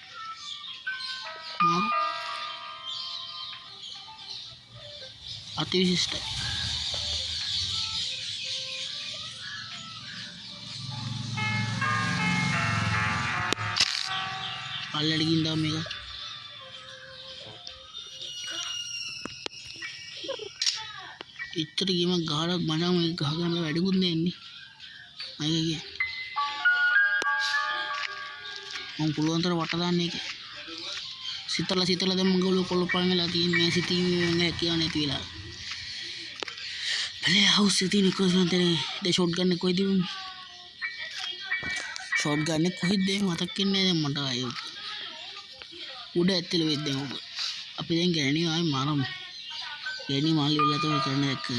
मार अति विशिष्ट ऑलरेडी गिंदा मेगा इतर गेम गाड़ मजा में गागा में बैठ गुंदे इन्नी आगे क्या हम पुलवांतर वाटा नहीं के सीतला दे मंगोलो कोलो पांगे लाती मैं सीती में क्या नहीं तीला भले हाउस सीती निकोस में तेरे दे शॉटगन ने कोई दी शॉटगन ने कोई दे माता किन्ने दे मटा आयो उड़े इतने लोग दे अब इधर गहनी आए मारम गहनी मान लिया तो करने रखे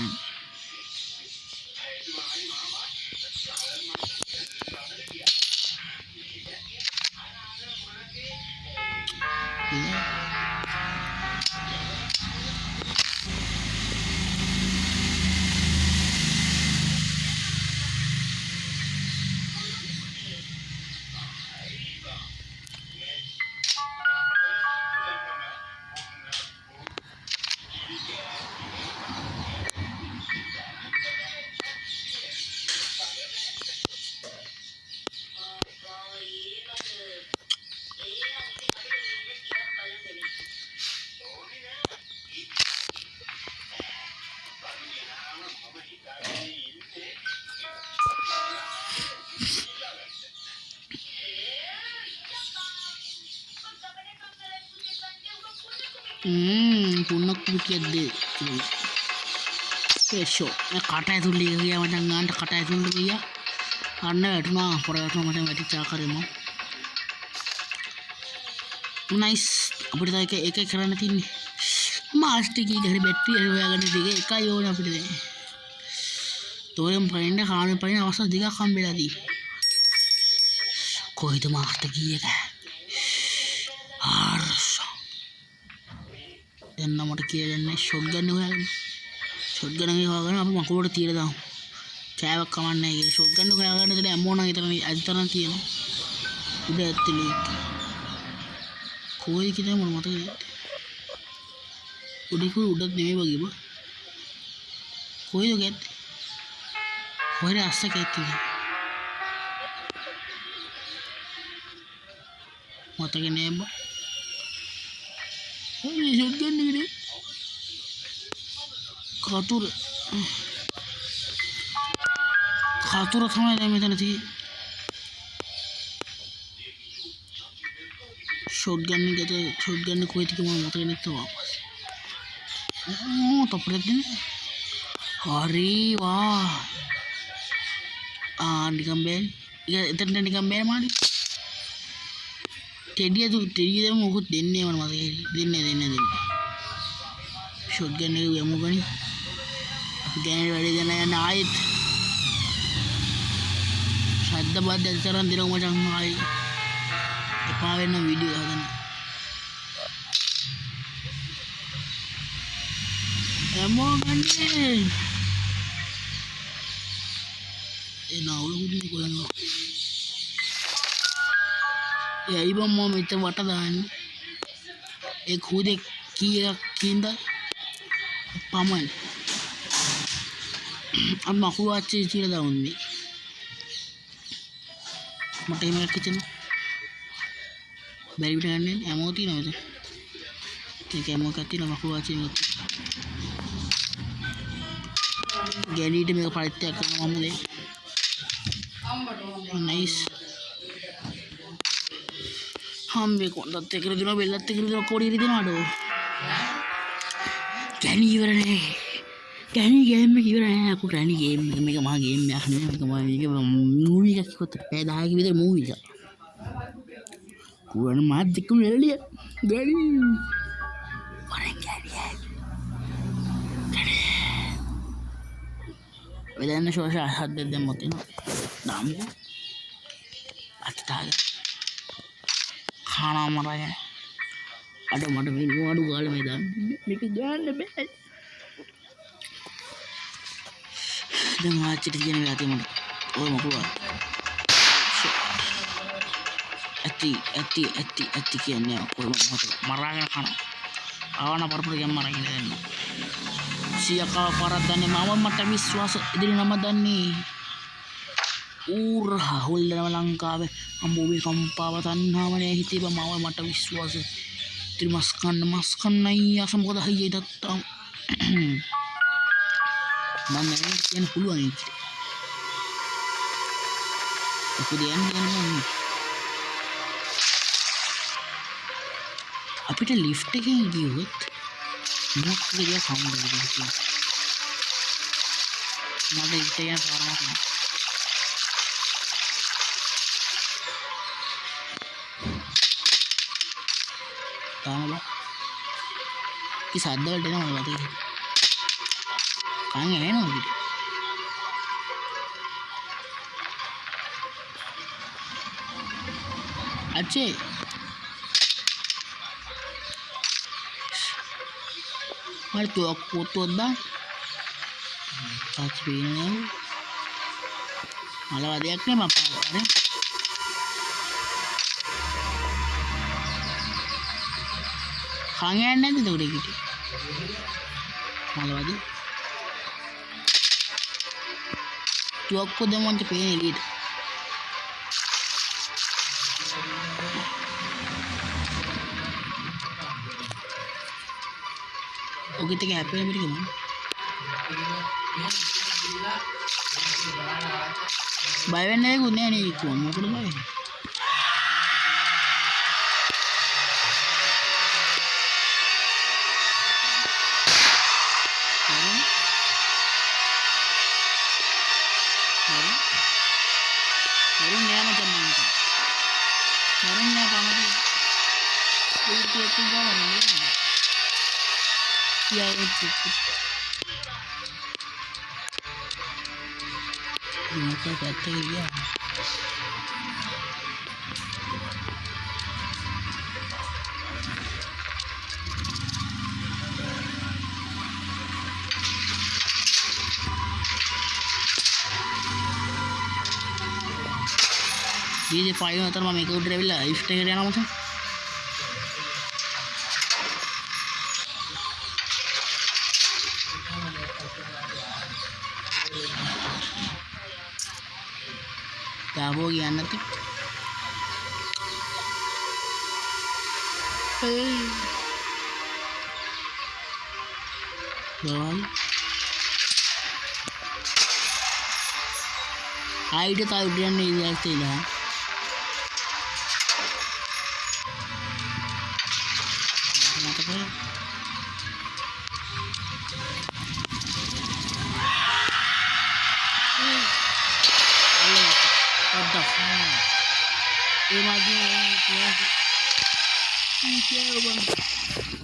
पुन्ना कुटिया दे पेशो मैं काटा है तुल्ली गया मतलब गांड काटा है तुल्ली गया अन्ना बैठना पड़ा बैठना मतलब बैठी चाह करे मो नाइस अब इधर एक कराने थी मास्टर की घर बैठी है वो अगर दिखे एक ही हो ना फिर दे तो हम पढ़ने खाने पढ़ने अवसर दिखा काम मिला दी कोई तो मास्टर की है එන්න මට කියලා දෙන්නේ ෂොට් ගන්න හොයාගෙන ෂොට් ගන්න හොයාගෙන අපි මකුලට තියලා දාමු කෑවක් කමන්නේ නැහැ ෂොට් ගන්න හොයාගෙන ඉතින් ඇමෝ නම් ඉතින් අදිතරන් තියෙනවා උඩ ඇත්තලි කොයි කිද මම මතකද උඩට නෙමෙයි වගේ බා කොයිද ගැත්තේ කොහෙද අස්ස කැත්තේ මතක නෑ බා shotgun ni खातुर थमा दे में थी शॉटगन नहीं कहते शॉटगन ने कोई थी कि मैं मत नहीं तो वापस तो प्रति अरे वाह निकम्बेल इतने निकम्बेल मारी टेडिया तो टेडिया में मुझे देने वाला मत देने शॉटगन ने भी मुझे नहीं गैन वाले देना है नाइट शायद बाद दलचरण दिनों में जाऊँ आई पावे ना वीडियो आता ना एमो गन्ने ये ना वो लोग नहीं कोई ये आई बम में इतना वाटा दान एक खुद एक कींदा पामन अब मकुआ अच्छी चीज़ लगा उन्हें मटे में किचन बैरिबी करने एमोती ना होते ठीक है एमो करती ना मकुआ अच्छी होती गैलीट में पढ़ते हैं करना मामले नाइस हम भी कौन दत्ते कर दिनों बेल दत्ते कर दिनों कोड़ी दिनों आडो ගැනි ඉවරනේ ගැනි ගේම් එක ඉවර නෑ අකු ගැනි ගේම් එක මේක මහා ගේම් එකක් නෙමෙයි මේක මම මේක මූවි එකක් කිව්වොත් පැය 10ක විතර මූවි එකක් කුරණ මාත් දෙකම එළිය ගැනි වරෙන් ගැනි වෙලන්න ශෝෂ අහත් දෙද්දම තියෙනවා දාමුකෝ අත්තාගේ खाना मरा है अड़ मट अड़ू गाल में दान गाल बे चिटी आती मट और मकुआ अति अति अति अति की अन्य मरा खाना आवाना परपुर के मरा सिया परदाने मामा मट विश्वास इधर नमदानी හුල්ලනම ලංකාවේ අම්බෝවේ කම්පාව තණ්හාවනේ හිතේ බමාව මට විශ්වාස ඉතින් මස් කන්නයි අස මොකද හයියේ දත්තා මම නෑ කියන පුළුවන් ඒක අපිට ලිෆ්ට් එකෙන් ගියොත් මොකක්ද කියලා සම්බන්ධ වෙන්නේ මට ලිෆ්ට් එක යන පාරක් සද්ද වලට එනවා මට කන් එනවා පිට අච්චේ මට පොතොත් දාන්න තාච් පේන්නේ මල වදයක් නේ මම පාරේ කන් යන්නේ නැද්ද උඩ කිටි මලවද තුවක්කු දෙමන්ට පේන එළියට ඔගෙත් එක හැපෙන මිරික මම බය වෙන්නේ නැකුත් නෑ නේ කිව්වා මොකද බය වෙන්නේ ये पाई अतर मैं मेक उठे बिल्ला इफ्ट के ना मुझे क्या हो गया ना तो आईडी तो आईडी नहीं देखते ना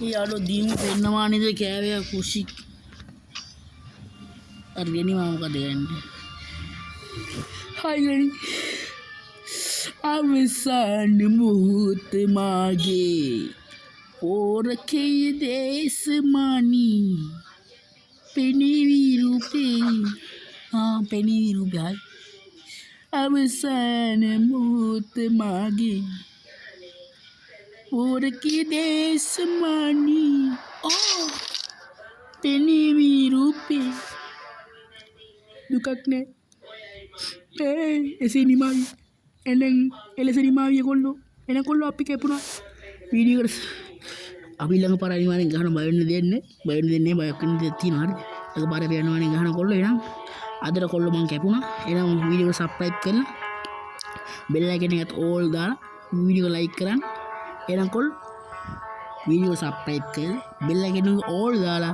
यारो दीमू पेन्नवानी तो क्या है खुशी और ये नहीं मामू का देंगे हाय गणी अवसान मुहूर्त मागे और रखे देश मानी पेनी रूपे हाँ पेनी रूपे हाय अवसान मुहूर्त मागे और की देश मानी ओ पेनी रूपे दुकने ऐसे नहीं मारी एनंग ऐसे नहीं मारी कोल्लो एना कोल्लो आप क्या पुना वीडियो कर अभी लंग पर आने वाले गाना बायोन देने बायोन देती ना अगर बारे पे आने वाले गाना कोल्लो है ना आधे कोल्लो मांग क्या पुना एना वीडियो को सब्सक्राइब करना बेल आइकन का ऑल दाना वीडियो को लाइक करना एना कोल वीडियो को सब्सक्राइब कर बेल आइकन को ऑल दाना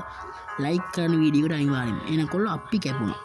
ලයික් කරන වීඩියෝට අනිවාර්යෙන් එන කොල්ලෝ අපි කැපුණා